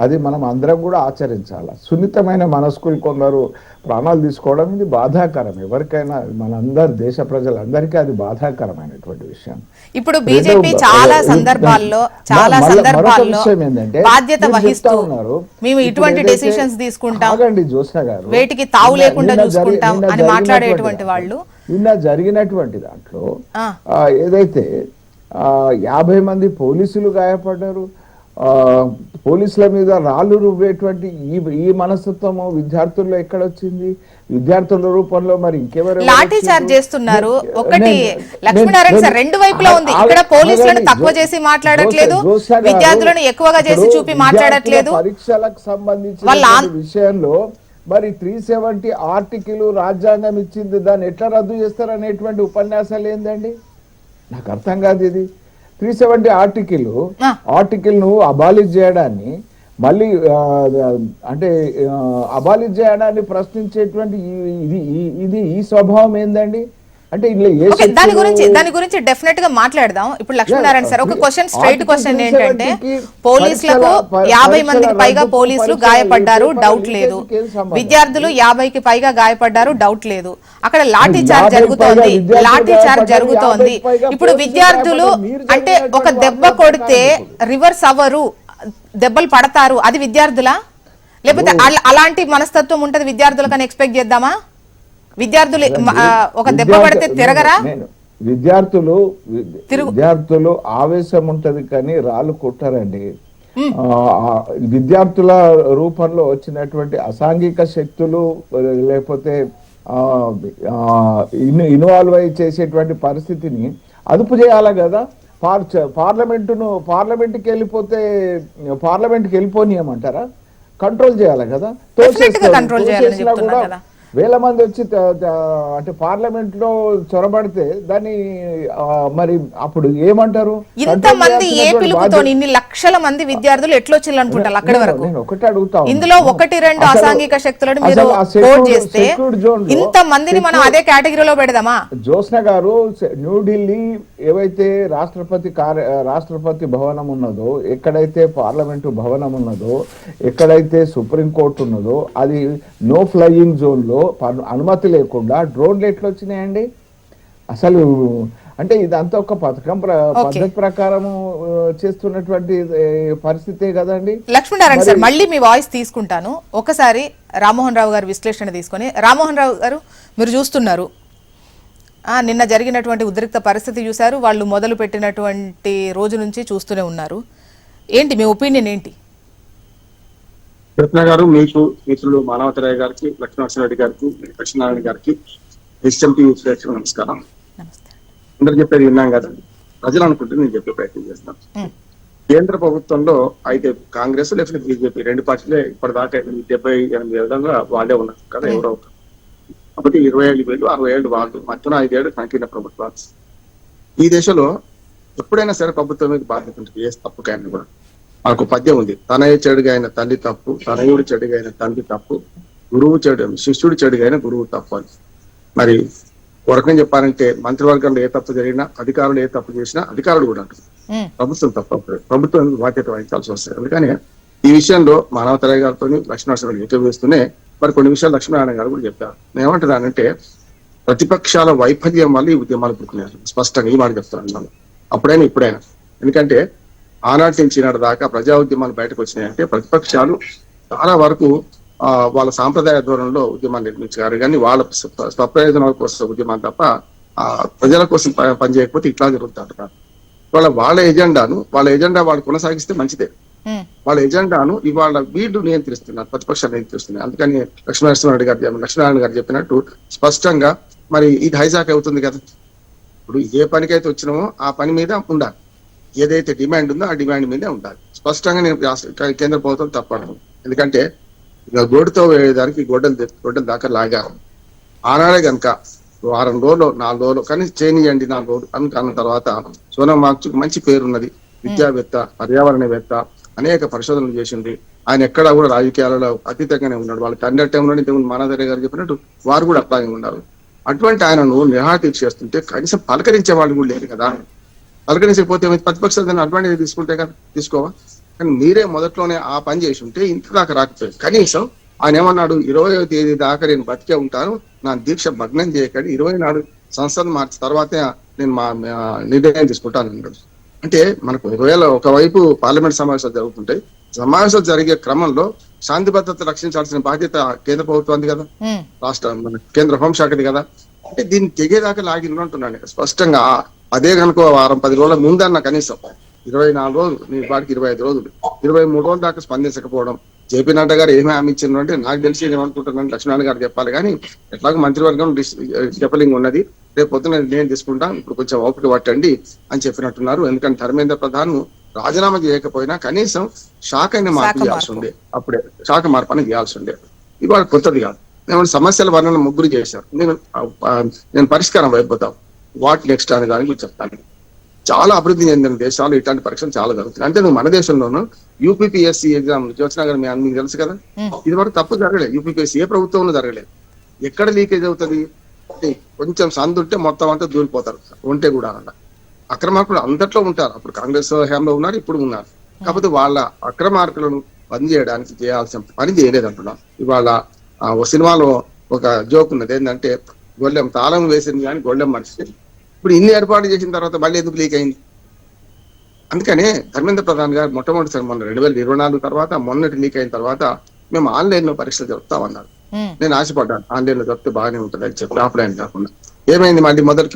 అది మనం అందరం కూడా ఆచరించాలి. సున్నితమైన మనస్కులు కొందరు ప్రాణాలు తీసుకోవడం ఇది బాధాకరం, ఎవరికైనా మనందరు దేశ ప్రజలందరికీ అది బాధాకరమైనటువంటి విషయం. ఇప్పుడు బీజేపీ చాలా సందర్భాల్లో బాధ్యత వహిస్తూ మేము ఇటువంటి డెసిషన్స్ తీసుకుంటాం, జ్యోత్స్న గారు వేటికి తావు లేకుండా చూసుకుంటాం అని మాట్లాడేటువంటి వాళ్ళు నిన్న జరిగినటువంటి దాంట్లో ఏదైతే 50 మంది పోలీసులు గాయపడ్డారు, పోలీసుల మీద రాళ్ళు రువ్వేటువంటి ఈ మనస్తత్వము విద్యార్థుల్లో ఎక్కడొచ్చింది? విద్యార్థుల రూపంలో మరి ఇంకెవరు లాఠీ చార్జ్ చేస్తున్నారు. ఒకటి లక్ష్మీనారాయణ సార్ రెండు వైపులా ఉంది. ఇక్కడ పోలీసులను తక్కువ చేసి మాట్లాడట్లేదు, విద్యార్థులను ఎక్కువగా చేసి చూపి మాట్లాడట్లేదు. పరీక్షలకు సంబంధించిన విషయంలో మరి 370 ఆర్టికల్ రాజ్యాంగం ఇచ్చింది, దాన్ని ఎట్లా రద్దు చేస్తారనేటువంటి ఉపన్యాసాలు ఏందండి? నాకు అర్థం కాదు ఇది. 370 ఆర్టికల్ ను అబాలిష్ చేయడాన్ని మళ్ళీ అంటే అబాలిష్ చేయడాన్ని ప్రశ్నించేటువంటి ఇది ఈ స్వభావం ఏందండి? అంటే దాని గురించి డెఫినెట్ గా మాట్లాడదాం. ఇప్పుడు లక్ష్మీనారాయణ సార్ ఒక క్వశ్చన్, స్ట్రైట్ క్వశ్చన్ ఏంటంటే, పోలీసులకు 50 మందికి పైగా పోలీసులు గాయపడ్డారు, డౌట్ లేదు. విద్యార్థులు 50కి పైగా గాయపడ్డారు, డౌట్ లేదు. అక్కడ లాఠీ చార్జ్ జరుగుతోంది. ఇప్పుడు విద్యార్థులు అంటే ఒక దెబ్బ కొడితే రివర్స్ అవ్వరు, దెబ్బలు పడతారు, అది విద్యార్థులా? లేకపోతే అలాంటి మనస్తత్వం ఉంటది విద్యార్థులకని ఎక్స్పెక్ట్ చేద్దామా? విద్యార్థులు ఒక దెబ్బ పడితే తిరగరా? విద్యార్థులు ఆవేశం ఉంటది కానీ రాళ్ళు కొట్టారండి. విద్యార్థుల రూపంలో వచ్చినటువంటి అసాంఘిక శక్తులు లేకపోతే ఇన్వాల్వ్ అయి చేసేటువంటి పరిస్థితిని అదుపు చేయాలి కదా. పార్లమెంట్కి వెళ్ళిపోనియమంటారా? కంట్రోల్ చేయాలి కదా. కూడా వేల మంది వచ్చి అంటే పార్లమెంట్ లో చొరబడితే దాన్ని మరి అప్పుడు ఏమంటారు? ఇంతమంది ఏ పిలుపుతో ఇన్ని లక్షల మంది విద్యార్థులు ఎట్లొచ్చిల్లు అనుకుంటారు అక్కడి వరకు? ఒకటి అడుగుతా, ఇందులో 1-2 అసాంఘిక శక్తులను మీరు కోట్ చేస్తే ఇంత మందిని మనం అదే కేటగిరీలో పెడదామా? జ్యోత్స్న గారు, న్యూఢిల్లీ ఏవైతే రాష్ట్రపతి భవనం ఉన్నదో, ఎక్కడైతే పార్లమెంటు భవనం ఉన్నదో, ఎక్కడైతే సుప్రీంకోర్టు ఉన్నదో, అది నో ఫ్లయింగ్ జోన్ లో అనుమతి లేకుండా డ్రోన్లు ఎట్లా వచ్చినాయండి? అసలు అంటే ఇదంతా ఒక పద్ధతి ప్రకారము చేస్తున్నటువంటి పరిస్థితే కదండి. లక్ష్మీనారాయణ సార్ మళ్ళీ మీ వాయిస్ తీసుకుంటాను. ఒకసారి రామ్మోహన్ రావు గారు విశ్లేషణ తీసుకొని, రామ్మోహన్ రావు గారు మీరు చూస్తున్నారు, నిన్న జరిగినటువంటి ఉద్రిక్త పరిస్థితి చూశారు, వాళ్ళు మొదలు పెట్టినటువంటి రోజు నుంచి చూస్తూనే ఉన్నారు. ఏంటి మీ ఒపీనియన్ ఏంటి? రత్న గారు, మీకు మిత్రులు మానవతరాయ్ గారికి, లక్ష్మీనరసింహారెడ్డి గారికి, లక్ష్మీనారాయణ గారికి, HMT నమస్కారం. అందరు చెప్పేది విన్నాం కదా, ప్రజలు అనుకుంటే నేను చెప్పే ప్రయత్నం చేస్తాను. కేంద్ర ప్రభుత్వంలో అయితే కాంగ్రెస్ లేకపోతే బీజేపీ రెండు పార్టీలే ఇప్పటిదాకా 78 విధంగా వాళ్ళే ఉన్నారు కదా, ఎవరో కాబట్టి 27,000, 60,000 వాళ్ళు, మధ్యన 5 ఏళ్ళు సంకీర్ణ ప్రభుత్వాలు. ఈ దేశంలో ఎప్పుడైనా సరే ప్రభుత్వం మీద బాధ్యత ఉంటుంది, ఏ తప్పుకైనా కూడా. మనకు పద్యం ఉంది, తనయ చెడుగా అయిన తల్లి తప్పు, తనయుడు చెడుగా అయిన తండ్రి తప్పు, శిష్యుడు చెడుగా అయిన గురువు తప్పు అని. మరి ఒక రకంగా చెప్పాలంటే మంత్రివర్గంలో ఏ తప్పు జరిగినా, అధికారులు ఏ తప్పు చేసినా అధికారులు కూడా అంటారు, ప్రభుత్వం తప్పు, ప్రభుత్వం బాధ్యత వహించాల్సి వస్తుంది. అందుకని ఈ విషయంలో మానవతరాయ్ గారితో లక్ష్మీనరసింహారెడ్డి ఎక్కువేస్తూనే మరి కొన్ని విషయాలు లక్ష్మీనారాయణ గారు కూడా చెప్పారు. నేను ఏమంటున్నానంటే, ప్రతిపక్షాల వైఫల్యం వల్ల ఈ ఉద్యమాలు పుట్టుకున్నారు, స్పష్టంగా ఈ మాట చెప్తున్నాను. అప్పుడైనా ఇప్పుడైనా, ఎందుకంటే ఆనాటి నుంచి ఈనాటి దాకా ప్రజా ఉద్యమాలు బయటకు వచ్చినాయంటే ప్రతిపక్షాలు చాలా వరకు వాళ్ళ సాంప్రదాయ ధోరణిలో ఉద్యమాలు నిర్మించారు, కానీ వాళ్ళ స్వప్రయోజనాల కోసం ఉద్యమాలు తప్ప ప్రజల కోసం పనిచేయకపోతే ఇట్లా జరుగుతారు. వాళ్ళ ఎజెండా వాళ్ళు కొనసాగిస్తే మంచిదే. వాళ్ళ ఎజెండాను ఇవాళ వీళ్ళు నియంత్రిస్తున్నారు, ప్రతిపక్షాలు నియంత్రిస్తున్నారు. అందుకని లక్ష్మీనారాయణ గారు చెప్పినట్టు స్పష్టంగా మరి ఇది హైజాక్ అవుతుంది కదా. ఇప్పుడు ఏ పనికైతే వచ్చినామో ఆ పని మీద ఉండాలి, ఏదైతే డిమాండ్ ఉందో ఆ డిమాండ్ మీదే ఉండాలి. స్పష్టంగా నేను కేంద్ర ప్రభుత్వం తప్పను, ఎందుకంటే గోడుతో వేయడానికి గొడ్డలు దాకా లాగారు. ఆనాడే కనుక 1 వారం రోజులు 4 రోజులు కానీ చేయనియండి 4 రోజులు అన్న తర్వాత సోనం వాంగ్చుక్ మంచి పేరున్నది, విద్యావేత్త, పర్యావరణవేత్త, అనేక పరిశోధనలు చేసింది. ఆయన ఎక్కడా కూడా రాజకీయాలలో అతీతంగానే ఉన్నాడు. వాళ్ళ తండ్రి టైంలో ఇంతకుముందు మానధరే గారు చెప్పినట్టు వారు కూడా అట్లాగే ఉన్నారు. అటువంటి ఆయనను నిరాదీక్ష చేస్తుంటే కనీసం పలకరించే వాళ్ళు కూడా లేరు కదా. పలకరించకపోతే ప్రతిపక్షాలు దాన్ని అడ్వాంటేజ్ తీసుకుంటే కదా, తీసుకోవా? కానీ మీరే మొదట్లోనే ఆ పని చేసి ఉంటే ఇంత దాకా రాకపోయింది. కనీసం ఆయన ఏమన్నాడు, 20వ తేదీ దాకా నేను బతికే ఉంటాను, నా దీక్ష భగ్నం చేయకండి, 20 నాడు సంసద్ మార్చి తర్వాతే నేను మా నిర్ణయం తీసుకుంటాను అన్నాడు. అంటే మనకు ఒకవేళ ఒకవైపు పార్లమెంట్ సమావేశాలు జరుగుతుంటాయి, సమావేశాలు జరిగే క్రమంలో శాంతి భద్రత రక్షించాల్సిన బాధ్యత కేంద్ర ప్రభుత్వానికి కదా, రాష్ట్ర మన కేంద్ర హోంశాఖది కదా. అంటే దీన్ని తెగేదాకా లాగిన అంటున్నాను స్పష్టంగా. అదే కనుక వారం 10 రోజుల ముందన్న కనీసం 24 రోజులు, నీ వాటికి 25 రోజులు, 23 రోజుల దాకా స్పందించకపోవడం. జేపీ నడ్డా గారు ఏమి హామీ ఇచ్చిండ్రు అంటే నాకు తెలిసి ఏమనుకుంటున్నాను, లక్ష్మణ్ గారు చెప్పాలి. కానీ ఎట్లాగో మంత్రివర్గం చెప్పలింగ్ ఉన్నది, రేపు పొద్దున నేను తీసుకుంటాం, ఇప్పుడు కొంచెం ఓపిక పట్టండి అని చెప్పినట్టున్నారు. ఎందుకంటే ధర్మేంద్ర ప్రధాన్ రాజీనామా చేయకపోయినా కనీసం శాఖ మార్పు చేయాల్సి ఉండే, అప్పుడే శాఖ మార్పు అని చేయాల్సి ఉండే. ఇవాళ కొత్తది కాదు. నేను సమస్యల వర్ణన ముగ్గురు చేశారు, నేను పరిష్కారం అయిపోతాం, వాట్ నెక్స్ట్ అనే దాని గురించి చెప్తాను. చాలా అభివృద్ధి చెందిన దేశాలు ఇట్లాంటి పరీక్షలు చాలా జరుగుతాయి. అంటే నువ్వు మన దేశంలోనూ యూపీపీఎస్సీ ఎగ్జామ్ జ్యోత్స్న గారు మీకు తెలుసు కదా, ఇది వరకు తప్పు జరగలేదు. యూపీపీఎస్సీ ఏ ప్రభుత్వంలో జరగలేదు. ఎక్కడ లీకేజ్ అవుతుంది, కొంచెం సందుంటే మొత్తం అంతా దూరిపోతారు. ఉంటే కూడా అక్రమార్కులు అందట్లో ఉంటారు. అప్పుడు కాంగ్రెస్ హయాంలో ఉన్నారు, ఇప్పుడు ఉన్నారు. కాకపోతే వాళ్ళ అక్రమార్కులను బంద్ చేయడానికి చేయాల్సిన పని చేయలేదు అంటున్నాం. ఇవాళ ఓ సినిమాలో ఒక జోక్ ఉన్నది, ఏంటంటే గొల్లెం తాళం వేసింది కానీ గొల్లెం మనిషి. ఇప్పుడు ఇన్ని ఏర్పాటు చేసిన తర్వాత మళ్ళీ ఎందుకు లీక్ అయింది? అందుకనే ధర్మేంద్ర ప్రధాన్ గారు మొట్టమొదటిసారి మొన్న 2024 తర్వాత మొన్నటి లీక్ అయిన తర్వాత మేము ఆన్లైన్ లో పరీక్షలు జరుపుతామన్నారు. నేను ఆశపడ్డాను ఆన్లైన్ లో జరిపితే బాగానే ఉంటుంది అని చెప్పి, ఆఫ్లైన్ కాకుండా. ఏమైంది,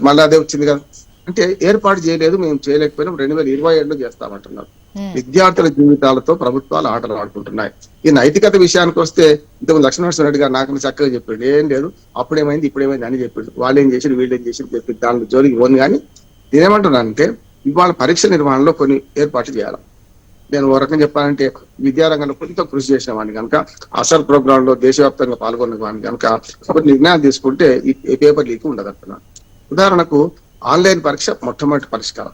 మళ్ళీ అదే వచ్చింది కదా. అంటే ఏర్పాటు చేయలేదు, మేము చేయలేకపోయినాం, 2027లో చేస్తామంటున్నారు. విద్యార్థుల జీవితాలతో ప్రభుత్వాలు ఆటలు ఆడుకుంటున్నాయి. ఈ నైతికత విషయానికి వస్తే ఇంతకుముందు లక్ష్మీనరసింహరెడ్డి గారు నాకు చక్కగా చెప్పాడు, ఏం లేదు అప్పుడేమైంది ఇప్పుడేమైంది అని చెప్పిండు. వాళ్ళు ఏం చేసి వీళ్ళు చేసి చెప్పి దాని జోలికి పోను. కానీ నేనేమంటున్నానంటే ఇవాళ పరీక్ష నిర్వహణలో కొన్ని ఏర్పాట్లు చేయాలి. నేను ఓ రకంగా చెప్పాలంటే విద్యారంగంలో కొంత కృషి చేసిన వాడిని కనుక, అసలు ప్రోగ్రామ్ లో దేశవ్యాప్తంగా పాల్గొన్న వాడిని కనుక కొన్ని నిర్ణయాలు తీసుకుంటే ఈ పేపర్ లీక్ ఉండదు అంటున్నాను. ఉదాహరణకు ఆన్లైన్ పరీక్ష మొట్టమొదటి పరిష్కారం.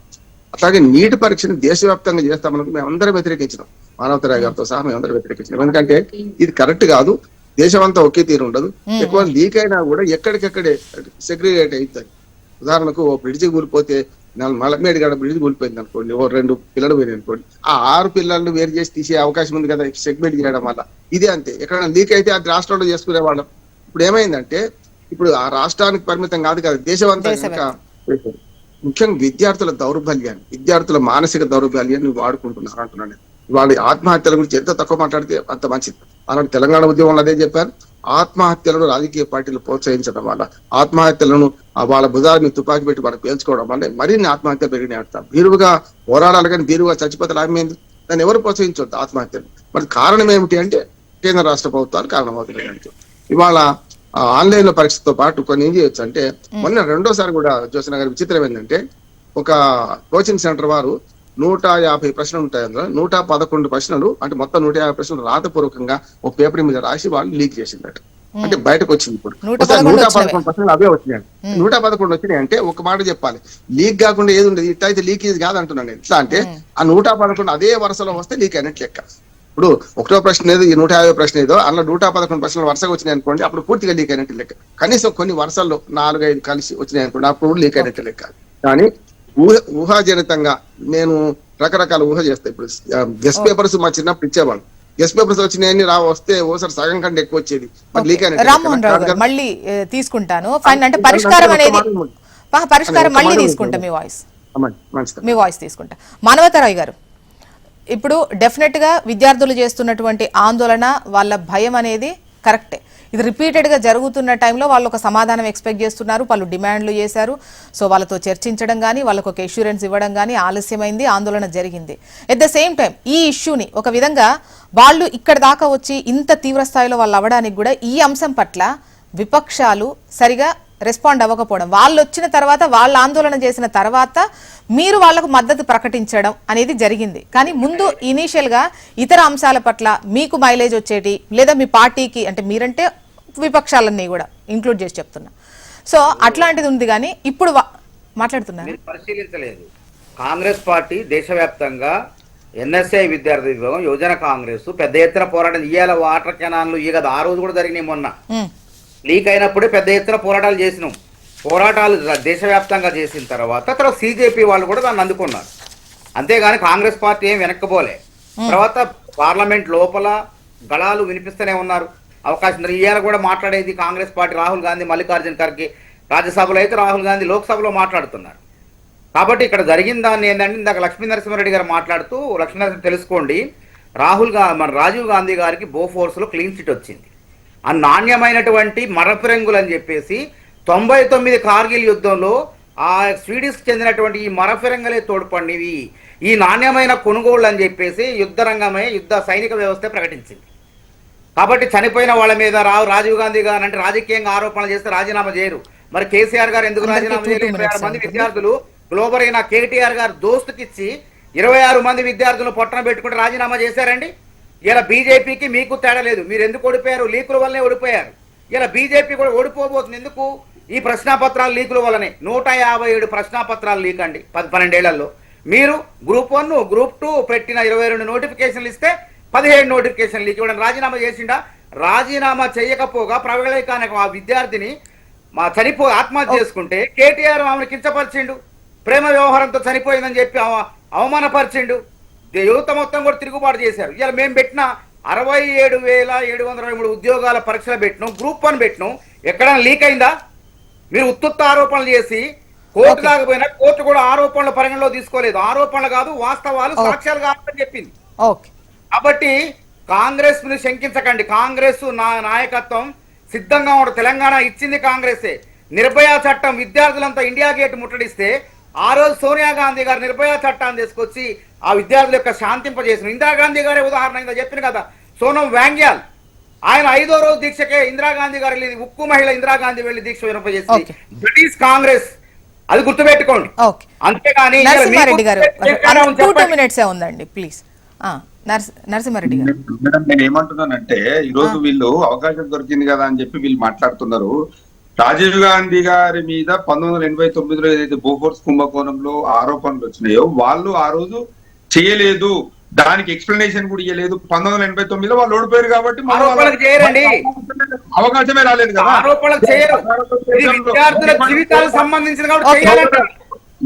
అట్లాగే నీటి పరీక్షను దేశవ్యాప్తంగా చేస్తామని మేము అందరం వ్యతిరేకించినాం, మానవతరాయ్ గారితో సహా మేము అందరం వ్యతిరేకించినాం. ఎందుకంటే ఇది కరెక్ట్ కాదు, దేశమంతా ఒకే తీరు ఉండదు. ఎక్కువ లీక్ అయినా కూడా ఎక్కడికెక్కడే సెగ్రిగేట్ అవుతాయి. ఉదాహరణకు ఓ బ్రిడ్జి కూలిపోతే మలమేడి గడ బ్రిడ్జ్ కూలిపోయింది అనుకోండి, ఓ 2 పిల్లలు పోయినాయి అనుకోండి, ఆ 6 పిల్లలను వేరు చేసి తీసే అవకాశం ఉంది కదా సెగ్మెంట్ చేయడం వల్ల. ఇదే అంతే, ఎక్కడైనా లీక్ అయితే అది రాష్ట్రంలో చేసుకునేవాళ్ళం. ఇప్పుడు ఏమైందంటే ఇప్పుడు ఆ రాష్ట్రానికి పరిమితం కాదు కదా, దేశమంతా ఇంకా ముఖ్యంగా విద్యార్థుల దౌర్బల్యాన్ని, విద్యార్థుల మానసిక దౌర్బల్యాన్ని వాడుకుంటున్నారు అంటున్నాను. వాళ్ళ ఆత్మహత్యల గురించి ఎంత తక్కువ మాట్లాడితే అంత మంచిది. అలాంటి తెలంగాణ ఉద్యమంలో అదే చెప్పారు, ఆత్మహత్యలను రాజకీయ పార్టీలు ప్రోత్సహించడం వల్ల, ఆత్మహత్యలను వాళ్ళ భుజాన్ని తుపాకీ పెట్టి వాళ్ళకి పేల్చుకోవడం వల్ల మరిన్ని ఆత్మహత్యలు పెరిగినాయి అంటారు. బీరువుగా పోరాడాలి కానీ బీరువుగా చచ్చిపోతే లాభమైంది. దాన్ని ఎవరు ప్రోత్సహించవద్దు ఆత్మహత్యలు. మరి కారణం ఏమిటి అంటే కేంద్ర రాష్ట్ర ప్రభుత్వాలు కారణమవుతున్నాయి. ఇవాళ ఆన్లైన్ లో పరీక్షతో పాటు కొన్ని ఏం చేయొచ్చు అంటే, మొన్న రెండోసారి కూడా జ్యోత్స్న గారి విచిత్రం ఏంటంటే, ఒక కోచింగ్ సెంటర్ వారు 150 ప్రశ్నలు ఉంటాయి, అందులో 111 ప్రశ్నలు అంటే మొత్తం 150 ప్రశ్నలు రాతపూర్వకంగా ఒక పేపర్ మీద రాసి వాళ్ళు లీక్ చేసిందట. అంటే బయటకు వచ్చింది. ఇప్పుడు 111 ప్రశ్నలు అవే వచ్చినాయి. 111 వచ్చినాయి అంటే ఒక మాట చెప్పాలి, లీక్ కాకుండా ఏది ఉండదు. ఇట్లయితే లీకేజ్ కాదు అంటున్నాను నేను. ఎట్లా అంటే ఆ 111 అదే వరుసలో వస్తే లీక్ అయినట్టు లెక్క. ఇప్పుడు 1వ ప్రశ్న ఏదో, ఈ 150 ప్రశ్న ఏదో, అందులో 111 ప్రశ్నలు వరుసగా వచ్చినాయి అనుకోండి, అప్పుడు పూర్తిగా లీక్ అయినట్టు లెక్క. కనీసం కొన్ని వరుసల్లో 4-5 కలిసి వచ్చినాయి అనుకోండి, అప్పుడు లీక్ అయినట్టు లెక్క. కానీ ఊహాజనితంగా నేను రకరకాల ఊహ చేస్తాను. ఇప్పుడు గెస్ట్ పేపర్స్ మా చిన్నప్పుడు ఇచ్చేవాళ్ళు, గెస్ట్ పేపర్స్ వచ్చినాయని వస్తే ఓసారి సగం కంటే ఎక్కువ వచ్చేది. రామ్మోహన్ రావు గారు మళ్ళీ తీసుకుంటాను. ఫైన్ అంటే పరిష్కారం అనేది పరిష్కారం మళ్ళీ తీసుకుంటా, మీ వాయిస్ తీసుకుంటా. మానవతరాయ్ గారు, ఇప్పుడు డెఫినెట్ గా విద్యార్థులు చేస్తున్నటువంటి ఆందోళన, వాళ్ళ భయం అనేది కరెక్టే. ఇది రిపీటెడ్ గా జరుగుతున్న టైంలో వాళ్ళు ఒక సమాధానం ఎక్స్పెక్ట్ చేస్తున్నారు, వాళ్ళు డిమాండ్లు చేశారు. సో వాళ్ళతో చర్చించడం కానీ, వాళ్ళకు ఒక ఎష్యూరెన్స్ ఇవ్వడం కానీ ఆలస్యమైంది, ఆందోళన జరిగింది. ఎట్ ద సేమ్ టైం ఈ ఇష్యూని ఒక విధంగా వాళ్ళు ఇక్కడ దాకా వచ్చి ఇంత తీవ్ర స్థాయిలో వాళ్ళు అవ్వడానికి కూడా ఈ అంశం పట్ల విపక్షాలు సరిగా రెస్పాండ్ అవ్వకపోవడం, వాళ్ళు వచ్చిన తర్వాత వాళ్ళు ఆందోళన చేసిన తర్వాత మీరు వాళ్లకు మద్దతు ప్రకటించడం అనేది జరిగింది. కానీ ముందు ఇనీషియల్ గా ఇతర అంశాల పట్ల మీకు మైలేజ్ వచ్చేటి, లేదా మీ పార్టీకి, అంటే మీరంటే విపక్షాలన్నీ కూడా ఇంక్లూడ్ చేసి చెప్తున్నా, సో అట్లాంటిది ఉంది. కానీ ఇప్పుడు మాట్లాడుతున్నారు పరిశీలించలేదు. కాంగ్రెస్ పార్టీ దేశవ్యాప్తంగా ఎన్ఎస్ఐ విద్యార్థి విభాగం, యువజన కాంగ్రెస్ పెద్ద ఎత్తున పోరాటం. ఇవాళ వాటర్ కెనాన్లు ఈ కదా ఆ రోజు కూడా జరిగినాయి. మొన్న ఉమ్, లీక్ అయినప్పుడే పెద్ద ఎత్తున పోరాటాలు చేసినాం. పోరాటాలు దేశవ్యాప్తంగా చేసిన తర్వాత సిజేపీ వాళ్ళు కూడా దాన్ని అందుకున్నారు. అంతేగాని కాంగ్రెస్ పార్టీ ఏం వెనక్కపోలే. తర్వాత పార్లమెంట్ లోపల గళాలు వినిపిస్తూనే ఉన్నారు. అవకాశం ఇవాళ కూడా మాట్లాడేది కాంగ్రెస్ పార్టీ రాహుల్ గాంధీ, మల్లికార్జున ఖర్గే. రాజ్యసభలో అయితే రాహుల్ గాంధీ లోక్సభలో మాట్లాడుతున్నారు. కాబట్టి ఇక్కడ జరిగిన దాన్ని ఏంటంటే ఇందాక లక్ష్మీ నరసింహారెడ్డి గారు మాట్లాడుతూ, లక్ష్మీ నరసింహ తెలుసుకోండి, మన రాజీవ్ గాంధీ గారికి బోఫోర్స్లో క్లీన్ చిట్ వచ్చింది. ఆ నాణ్యమైనటువంటి మరఫిరంగులు అని చెప్పేసి 99 కార్గిల్ యుద్ధంలో ఆ స్వీడిష్ చెందినటువంటి ఈ మరఫిరంగులే తోడ్పడినవి, ఈ నాణ్యమైన కొనుగోళ్లు అని చెప్పేసి యుద్ధ సైనిక వ్యవస్థ ప్రకటించింది. కాబట్టి చనిపోయిన వాళ్ళ మీద రాజీవ్ గాంధీ గారు అంటే రాజకీయంగా ఆరోపణలు చేస్తే రాజీనామా చేయరు. మరి కేసీఆర్ గారు ఎందుకు రాజీనామా చేయలేదు? 26 మంది విద్యార్థులు గ్లోబల్ అయిన కేటీఆర్ గారు దోస్తుకిచ్చి 26 మంది విద్యార్థులను పొట్టన పెట్టుకుంటే రాజీనామా చేశారండి. ఇలా బీజేపీకి మీకు తేడా లేదు. మీరు ఎందుకు ఓడిపోయారు? లీకుల వల్లనే ఓడిపోయారు. ఇలా బీజేపీ కూడా ఓడిపోబోతుంది. ఎందుకు? ఈ ప్రశ్నాపత్రాల లీకుల వల్లనే. 157 ప్రశ్నాపత్రాలు లీక్ అండి 12 ఏళ్లలో. మీరు గ్రూప్ 1, గ్రూప్ 2 పెట్టిన 22 నోటిఫికేషన్లు ఇస్తే 17 నోటిఫికేషన్ లీక్ ఇవ్వడం. రాజీనామా చేసిండా? రాజీనామా చేయకపోగా ప్రవళికానికి ఆ విద్యార్థిని ఆత్మహత్య చేసుకుంటే కేటీఆర్ ఆమెను కించపరిచిండు. ప్రేమ వ్యవహారంతో చనిపోయిందని చెప్పి అవమానపరిచిండు. యువత మొత్తం కూడా తిరుగుబాటు చేశారు. ఇలా మేము పెట్టిన 67,723 ఉద్యోగాల పరీక్షలు పెట్టినాం, గ్రూప్ 1 పెట్టినాం. ఎక్కడైనా లీక్ అయిందా? మీరు ఉత్తుత్త ఆరోపణలు చేసి కోర్టు కాకపోయినా కోర్టు కూడా ఆరోపణల పరిగణలో తీసుకోలేదు. ఆరోపణలు కాదు, వాస్తవాలు, సాక్ష్యాలు కావాలని చెప్పింది. కాబట్టి కాంగ్రెస్ ని శంకించకండి. కాంగ్రెస్ నాయకత్వం సిద్ధంగా ఉండదు. తెలంగాణ ఇచ్చింది కాంగ్రెసే. నిర్భయ చట్టం విద్యార్థులంతా ఇండియా గేట్ ముట్టడిస్తే ఆ రోజు సోనియా గాంధీ గారు నిర్భయ చట్టాన్ని తీసుకొచ్చి ఆ విద్యార్థుల యొక్క శాంతింపజేసిన. ఇందిరాగాంధీ గారే ఉదాహరణ ఇందా చెప్పిన కదా, సోనం వాంగ్యాల్ ఆయన 5వ రోజు దీక్షకే ఇందిరాగాంధీ గారు వెళ్ళి, ఉక్కు మహిళ ఇందిరాగాంధీ వెళ్లి దీక్ష వినపజేసి బ్రిటిష్ కాంగ్రెస్. అది గుర్తుపెట్టుకోండి. అంతేగాని నరసింహారెడ్డి గారు 2 minutes ఉందండి ప్లీజ్. నరసింహారెడ్డి గారు, మేడం నేను ఏమంటున్నానంటే ఈ రోజు వీళ్ళు అవకాశం దొరికింది కదా అని చెప్పి వీళ్ళు మాట్లాడుతున్నారు. రాజీవ్ గాంధీ గారి మీద 1989లో ఏదైతే బోఫోర్స్ కుంభకోణంలో ఆరోపణలు వచ్చినాయో వాళ్ళు ఆ రోజు చేయలేదు, దానికి ఎక్స్ప్లెనేషన్ కూడా ఇవ్వలేదు. 1989లో వాళ్ళు ఓడిపోయారు కాబట్టి అవకాశమే రాలేదు కదా.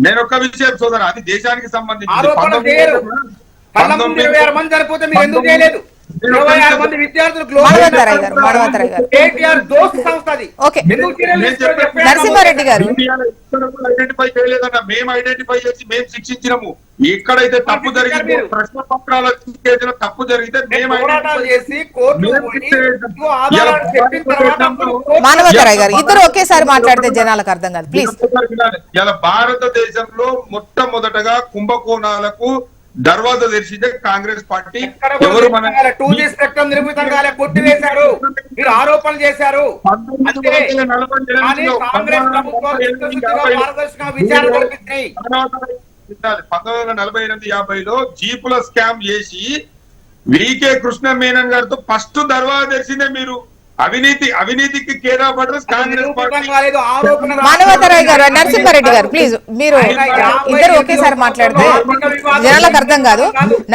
నేను ఒక్క విషయం సోదరు, అది దేశానికి సంబంధించి. 26 మంది చనిపోతే మీరు ఎందుకు చేయలేదు? 26 మంది విద్యార్థులు నరసింహారెడ్డి గారు ఐడెంటిఫై చేయలేదన్న మేము ఐడెంటిఫై చేసి మేము శిక్షించినాము. ఎక్కడైతే తప్పు జరిగిందో ప్రశ్న పత్రాల తప్పు జరిగితే మేము చేసి మానవతరాయ్ గారు ఇద్దరు ఒకేసారి మాట్లాడితే జనాలకు అర్థం కాదు ప్లీజ్. ఇలా భారతదేశంలో మొట్టమొదటగా కుంభకోణాలకు దర్వాజా తెరిచితే కాంగ్రెస్ పార్టీ. ఎవరు కొట్టివేశారు, మీరు ఆరోపణలు చేశారు. 1948-50లో జీపుల స్కామ్ చేసి వికే కృష్ణ మేనన్ గారితో ఫస్ట్ దర్వాజా తెరిచిందే మీరు. అవినీతికి care of address Congress party. Manavatarai గారు, నరసింహారెడ్డి గారు ప్లీజ్ మీరు ఇద్దరు ఒకేసారి మాట్లాడితే జనాలకు అర్థం కాదు.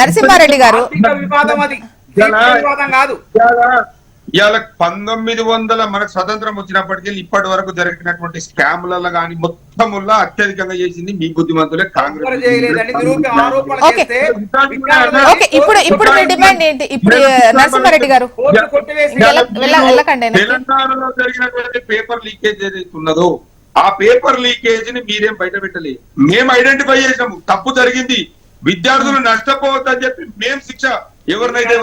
నరసింహారెడ్డి గారు, ఇవాళ 1900 మనకు స్వతంత్రం వచ్చినప్పటికీ ఇప్పటి వరకు జరిగినటువంటి స్కామ్లలో కానీ మొత్తంలో అత్యధికంగా చేసింది మీ బుద్ధిమంతులే, కాంగ్రెస్. ఇప్పుడు మీ డిమాండ్ ఏంటి? ఇప్పుడు నరసింహారెడ్డి గారు తెలంగాణలో జరిగినటువంటి పేపర్ లీకేజ్ ఏదైతే ఉన్నదో ఆ పేపర్ లీకేజ్ ని మీరేం బయట పెట్టలేదు. మేము ఐడెంటిఫై చేసినాము, తప్పు జరిగింది, విద్యార్థులు నష్టపోవద్దని చెప్పి మేము శిక్ష ఎవరినైతే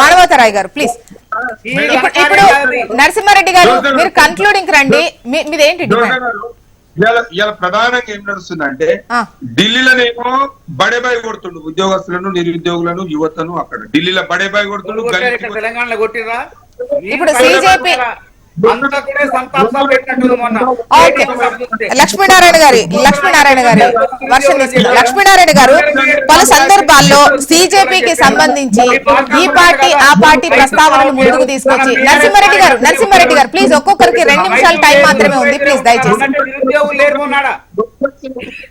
మానవతరాయ్ గారు ప్లీజ్. ఇప్పుడు నరసింహారెడ్డి గారు మీరు కన్క్లూడింగ్ రండి, మీదేంటి? ఇలా ప్రధానంగా ఏం నడుస్తుందంటే ఢిల్లీలోనేమో బడేబాయి కొడుతుండు ఉద్యోగస్తులను, నిరుద్యోగులను, యువతను. అక్కడ ఢిల్లీలో బడేబాయి కొడుతుండు. తెలంగాణలో కొట్టిరా? ఇప్పుడు అంతకుడే సంతాప సభ పెట్టినట్టుంది మొన్న. ఓకే లక్ష్మీనారాయణ గారి వర్షం తీసుకుందాం. లక్ష్మీనారాయణ గారు పలు సందర్భాల్లో సిజేపీకి సంబంధించి ఈ పార్టీ ఆ పార్టీ ప్రస్తావనలు ముందుకు తీసుకొచ్చి నరసింహారెడ్డి గారు ప్లీజ్ ఒక్కొక్కరికి 2 నిమిషాల టైం మాత్రమే ఉంది, ప్లీజ్ దయచేసి. నిరుద్యోగులు లేరు ఉన్నాడా?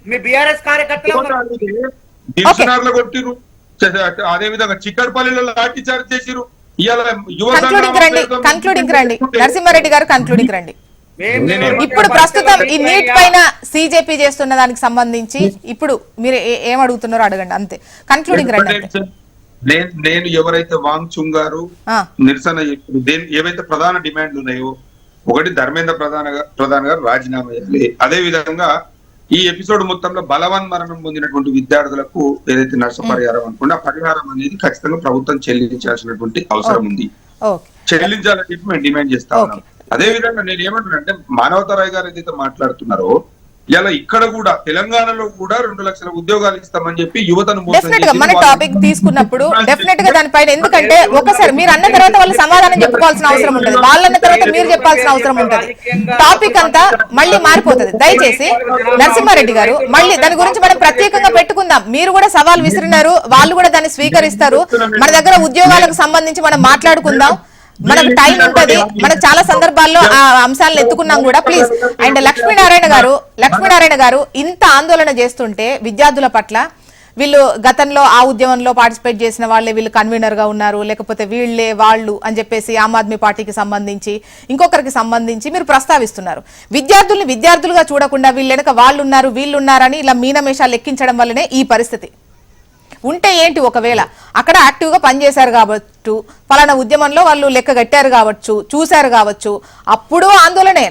మీ బీఆర్ఎస్ కార్యకర్తలు దిల్సుఖ్నగర్లో కొట్టిరు, అదే విధంగా చిక్కడపల్లిలో లాఠీ చార్జ్ చేసిరు. కన్క్లూడింగ్ రండి నరసింహారెడ్డి గారు, కన్క్లూడింగ్ రండి. ఇప్పుడు ప్రస్తుతం ఈ నీట్ పైన సిజేపీ చేస్తున్న దానికి సంబంధించి ఇప్పుడు మీరు ఏం అడుగుతున్నారో అడగండి, అంతే. కన్క్లూడింగ్ రండి. నేను ఎవరైతే వాంగ్ చుంగ్ గారు నిరసన ఏవైతే ప్రధాన డిమాండ్లు ఉన్నాయో, ఒకటి ధర్మేంద్ర ప్రధాన్ గారు రాజీనామా చేయాలి. అదే విధంగా ఈ ఎపిసోడ్ మొత్తంలో బలవన్ మరణం పొందినటువంటి విద్యార్థులకు ఏదైతే నష్టపరిహారం అనుకుంటే ఆ పరిహారం అనేది ఖచ్చితంగా ప్రభుత్వం చెల్లించాల్సినటువంటి అవసరం ఉంది. చెల్లించాలని చెప్పి మేము డిమాండ్ చేస్తా ఉన్నాం. అదే విధంగా నేను ఏమంటున్నానంటే మానవతారాయ్ గారు ఏదైతే మాట్లాడుతున్నారో, ఇలా ఇక్కడ కూడా తెలంగాణలో కూడా 2 లక్షల ఉద్యోగాలు ఇస్తామని చెప్పి యువతను డెఫినెట్ గా మన టాపిక్ తీసుకున్నప్పుడు డెఫినెట్ గా దానిపైన, ఎందుకంటే ఒకసారి మీరు అన్న తర్వాత వాళ్ళు సమాధానం చెప్పుకోవాల్సిన అవసరం ఉంటుంది, వాళ్ళన్న తర్వాత మీరు చెప్పాల్సిన అవసరం ఉంటుంది. టాపిక్ అంతా మళ్ళీ మారిపోతుంది. దయచేసి నరసింహారెడ్డి గారు మళ్ళీ దాని గురించి మనం ప్రత్యేకంగా పెట్టుకుందాం. మీరు కూడా సవాల్ విసిరినారు, వాళ్ళు కూడా దాన్ని స్వీకరిస్తారు. మన దగ్గర ఉద్యోగాలకు సంబంధించి మనం మాట్లాడుకుందాం, మనకు టైం ఉంటది. మనకు చాలా సందర్భాల్లో ఆ అంశాలను ఎత్తుకున్నాం కూడా, ప్లీజ్. అండ్ లక్ష్మీనారాయణ గారు ఇంత ఆందోళన చేస్తుంటే విద్యార్థుల పట్ల, వీళ్ళు గతంలో ఆ ఉద్యమంలో పార్టిసిపేట్ చేసిన వాళ్ళే వీళ్ళు కన్వీనర్ గా ఉన్నారు, లేకపోతే వీళ్ళే వాళ్ళు అని చెప్పేసి ఆమ్ ఆద్మీ పార్టీకి సంబంధించి ఇంకొకరికి సంబంధించి మీరు ప్రస్తావిస్తున్నారు. విద్యార్థుల్ని విద్యార్థులుగా చూడకుండా వీళ్ళు వెనక వాళ్ళు ఉన్నారు వీళ్ళు ఉన్నారని ఇలా మీనమేషాలు లెక్కించడం వల్లనే ఈ పరిస్థితి. ఉంటే ఏంటి, ఒకవేళ అక్కడ యాక్టివ్గా పనిచేశారు కావచ్చు, పలానా ఉద్యమంలో వాళ్ళు లెక్క కట్టారు కావచ్చు, చూశారు కావచ్చు, అప్పుడు ఆందోళనే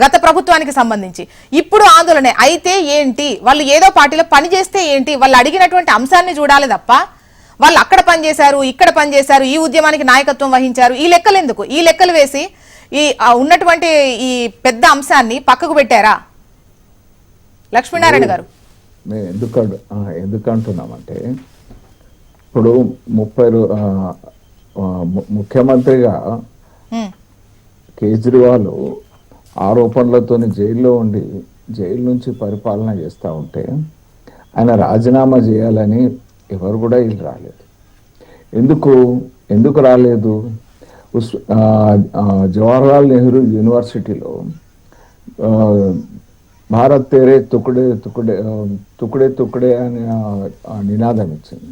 గత ప్రభుత్వానికి సంబంధించి, ఇప్పుడు ఆందోళనే. అయితే ఏంటి, వాళ్ళు ఏదో పార్టీలో పని చేస్తే ఏంటి, వాళ్ళు అడిగినటువంటి అంశాన్ని చూడాలి తప్ప వాళ్ళు అక్కడ పనిచేశారు ఇక్కడ పనిచేశారు ఈ ఉద్యమానికి నాయకత్వం వహించారు ఈ లెక్కలు ఎందుకు? ఈ లెక్కలు వేసి ఈ ఉన్నటువంటి ఈ పెద్ద అంశాన్ని పక్కకు పెట్టారా? లక్ష్మీనారాయణ గారు మేము ఎందుకంటున్నామంటే, ఇప్పుడు ముఖ్యమంత్రిగా కేజ్రీవాల్ ఆరోపణలతో జైల్లో ఉండి జైలు నుంచి పరిపాలన చేస్తూ ఉంటే ఆయన రాజీనామా చేయాలని ఎవరు కూడా వీళ్ళు రాలేదు. ఎందుకు రాలేదు? జవహర్లాల్ నెహ్రూ యూనివర్సిటీలో భారత్ తేరే తుకుడే తుకుడే తుకుడే తుకుడే అని నినాదం ఇచ్చింది.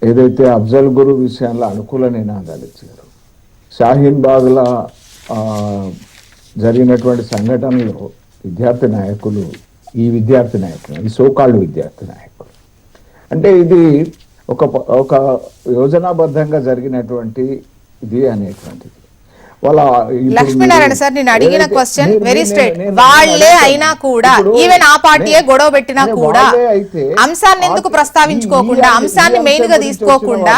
ఏదైతే అఫ్జల్ గురు విషయంలో అనుకూల నినాదాలు ఇచ్చారు. షాహీన్ బాగ్లా జరిగినటువంటి సంఘటనలో ఈ సోకాల్డ్ విద్యార్థి నాయకులు అంటే ఇది ఒక యోజనాబద్ధంగా జరిగినటువంటి ఇది అనేటువంటిది. లక్ష్మీనారాయణ సార్, నేను అడిగిన క్వశ్చన్ వెరీ స్ట్రైట్. వాళ్ళే అయినా కూడా, ఈవెన్ ఆ పార్టీయే గొడవ పెట్టినా కూడా అంశాన్ని ఎందుకు ప్రస్తావించుకోకుండా, అంశాన్ని మెయిన్ గా తీసుకోకుండా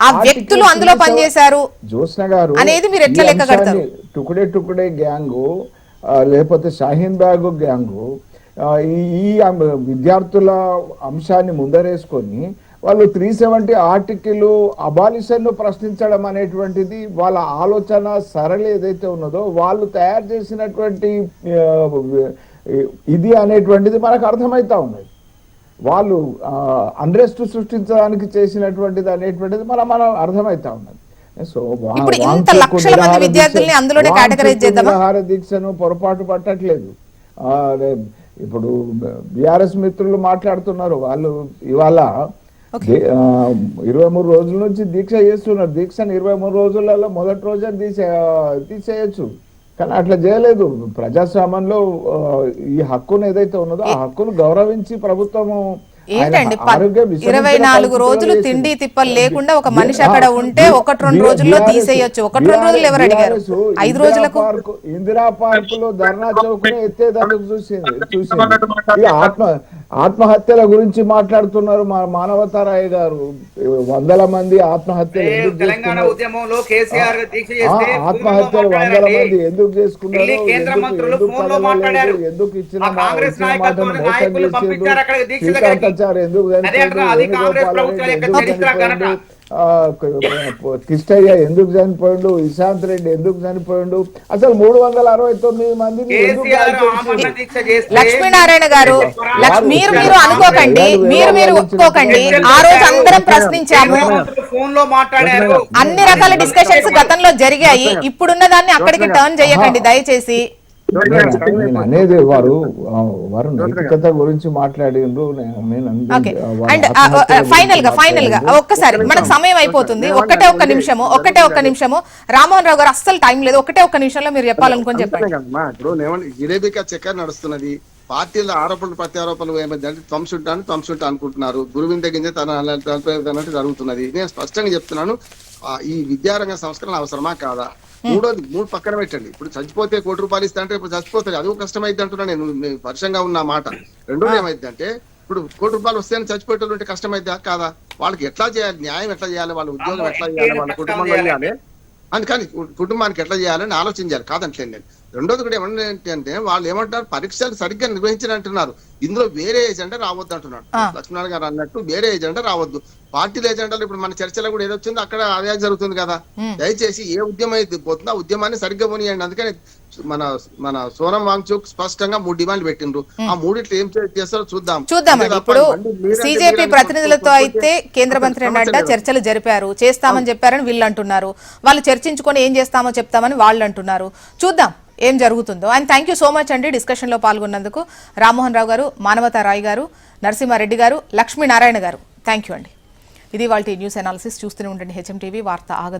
ఆ వ్యక్తులు అందులో పనిచేశారు జ్యోత్స్న గారు అనేది మీరు ఎట్లా లెక్క కడతారు? టుకుడే గ్యాంగు లేకపోతే షాహీన్ బాగ్ గ్యాంగు ఈ విద్యార్థుల అంశాన్ని ముందరేసుకొని వాళ్ళు 370 ఆర్టికల్ అబాలిషన్ ప్రశ్నించడం అనేటువంటిది వాళ్ళ ఆలోచన సరళి ఏదైతే ఉన్నదో వాళ్ళు తయారు చేసినటువంటి ఇది అనేటువంటిది మనకు అర్థమవుతా ఉన్నది. వాళ్ళు అన్రెస్ట్ సృష్టించడానికి చేసినటువంటిది అనేటువంటిది మనం అర్థమవుతా ఉన్నది. సో దీక్షను పొరపాటు పట్టట్లేదు. ఇప్పుడు బీఆర్ఎస్ మిత్రులు మాట్లాడుతున్నారు, వాళ్ళు ఇవాళ 23 రోజుల నుంచి దీక్ష చేస్తున్నారు. దీక్షను 23 రోజులలో మొదటి రోజు తీసేయచ్చు, కానీ అట్లా చేయలేదు. ప్రజాస్వామ్యంలో ఈ హక్కును ఏదైతే ఉన్నదో ఆ హక్కును గౌరవించి ప్రభుత్వము ఏంటండి 24 రోజులు తిండి తిప్పలు లేకుండా ఒక మనిషి అక్కడ ఉంటే 1-2 రోజుల్లో తీసేయచ్చు. 1-2 రోజులు ఎవరు అడిగారు? 5 రోజులకు ఇందిరా పార్క్ లో ధర్నా చౌక్ ఎత్తేదానికి చూసింది. ఆత్మహత్యల గురించి మాట్లాడుతున్నారు మానవతారాయ్ గారు. 100 మంది ఆత్మహత్యలు ఆత్మహత్యలు 100 మంది ఎందుకు చేసుకున్నారు? ఎందుకు ఇచ్చిన మాటను మోసం చేసేది? శ్రీకాంతాచార్య ఎందుకు కిష్టయ్య ఎందుకు చనిపోయిండు, ఇశాంత్ రెడ్డి ఎందుకు చనిపోయిండు, అసలు 369 మందిని ఎందుకు కేసీఆర్ కాల్చేసి- ఆమరణ దీక్ష చేస్తే లక్ష్మీనారాయణ గారు మీరు అనుకోకండి, మీరు ఒప్పుకోకండి. ఆ రోజు అందరం ప్రశ్నించాము, ఫోన్ లో మాట్లాడారు. అన్ని రకాల డిస్కషన్స్ గతంలో జరిగాయి. ఇప్పుడున్న దాన్ని అక్కడికి టర్న్ చేయకండి దయచేసి. నేను అనేది వారు నైతికత గురించి మాట్లాడిండ్రు. నేను ఓకే. అండ్ ఫైనల్ గా ఒక్కసారి మనకు సమయం అయిపోతుంది. ఒక్కటే ఒక్క నిమిషము రామ్మోహన్ రావు గారు, అస్సలు టైం లేదు. ఒక్కటే ఒక్క నిమిషంలో మీరు చెప్పాలనుకుని చెప్పండి. ఇప్పుడు ఏమన్నా జిలేబికా చక్కెర నడుస్తున్నది. పార్టీల ఆరోపణలు ప్రత్యారోపణలు ఏమైందంటే త్వంసుంటా అనుకుంటున్నారు. గురువింద గింజ తనట్టు జరుగుతున్నది. నేను స్పష్టంగా చెప్తున్నాను, ఈ విద్యారంగ సంస్కరణ అవసరమా కాదా? మూడు పక్కన పెట్టండి. ఇప్పుడు చచ్చిపోతే ₹1 ఇస్తా అంటే ఇప్పుడు చచ్చిపోతుంది, అది కష్టమైంది అంటున్నా నేను వర్షంగా ఉన్న మాట. రెండోది ఏమైంది అంటే ఇప్పుడు ₹1 వస్తే చచ్చిపోయేటోళ్ళు ఉంటే కష్టమైందా కాదా? వాళ్ళకి ఎట్లా చేయాలి, న్యాయం ఎట్లా చేయాలి, వాళ్ళ ఉద్యోగం ఎట్లా చేయాలి, వాళ్ళ కుటుంబంలో చేయాలి, అందుకని కుటుంబానికి ఎట్లా చేయాలని ఆలోచించాలి. కాదంటలేదు నేను. రెండోది కూడా ఏమంటే వాళ్ళు ఏమంటారు, పరీక్షలు సరిగ్గా నిర్వహించని అంటున్నారు. ఇందులో వేరే ఏజెండా రావద్దు అంటున్నాడు లక్ష్మీనారాయణ గారు అన్నట్టు. వేరే ఏజెండా రావద్దు. పార్టీల ఏజెండాలు ఇప్పుడు మన చర్చలో కూడా ఏదొచ్చిందో అక్కడ అదే జరుగుతుంది కదా. దయచేసి ఏ ఉద్యమం అయితే పోతుందో ఆ ఉద్యమాన్ని సరిగ్గా పోనీయండి. అందుకని మన సోనం వాంగ్చుక్ స్పష్టంగా 3 డిమాండ్లు పెట్టిండ్రు. ఆ మూడిట్లో ఏం చేస్తారో చూద్దామండి. ఇప్పుడు సిజేపీ ప్రతినిధులతో అయితే కేంద్ర మంత్రి నడ్డా చర్చలు జరిపారు, చేస్తామని చెప్పారని వీళ్ళు అంటున్నారు. వాళ్ళు చర్చించుకొని ఏం చేస్తామో చెప్తామని వాళ్ళు అంటున్నారు. చూద్దాం ఏం జరుగుతుందో. And thank you so much అండి డిస్కషన్లో పాల్గొన్నందుకు. రామ్మోహన్ రావు గారు, మానవతా రాయ్ గారు, నరసింహారెడ్డి గారు, లక్ష్మీనారాయణ గారు, థ్యాంక్ యూ అండి. ఇది వాళ్ళ న్యూస్ అనాలిసిస్. చూస్తూనే ఉండండి హెచ్ఎం టీవీ. వార్త ఆగదు.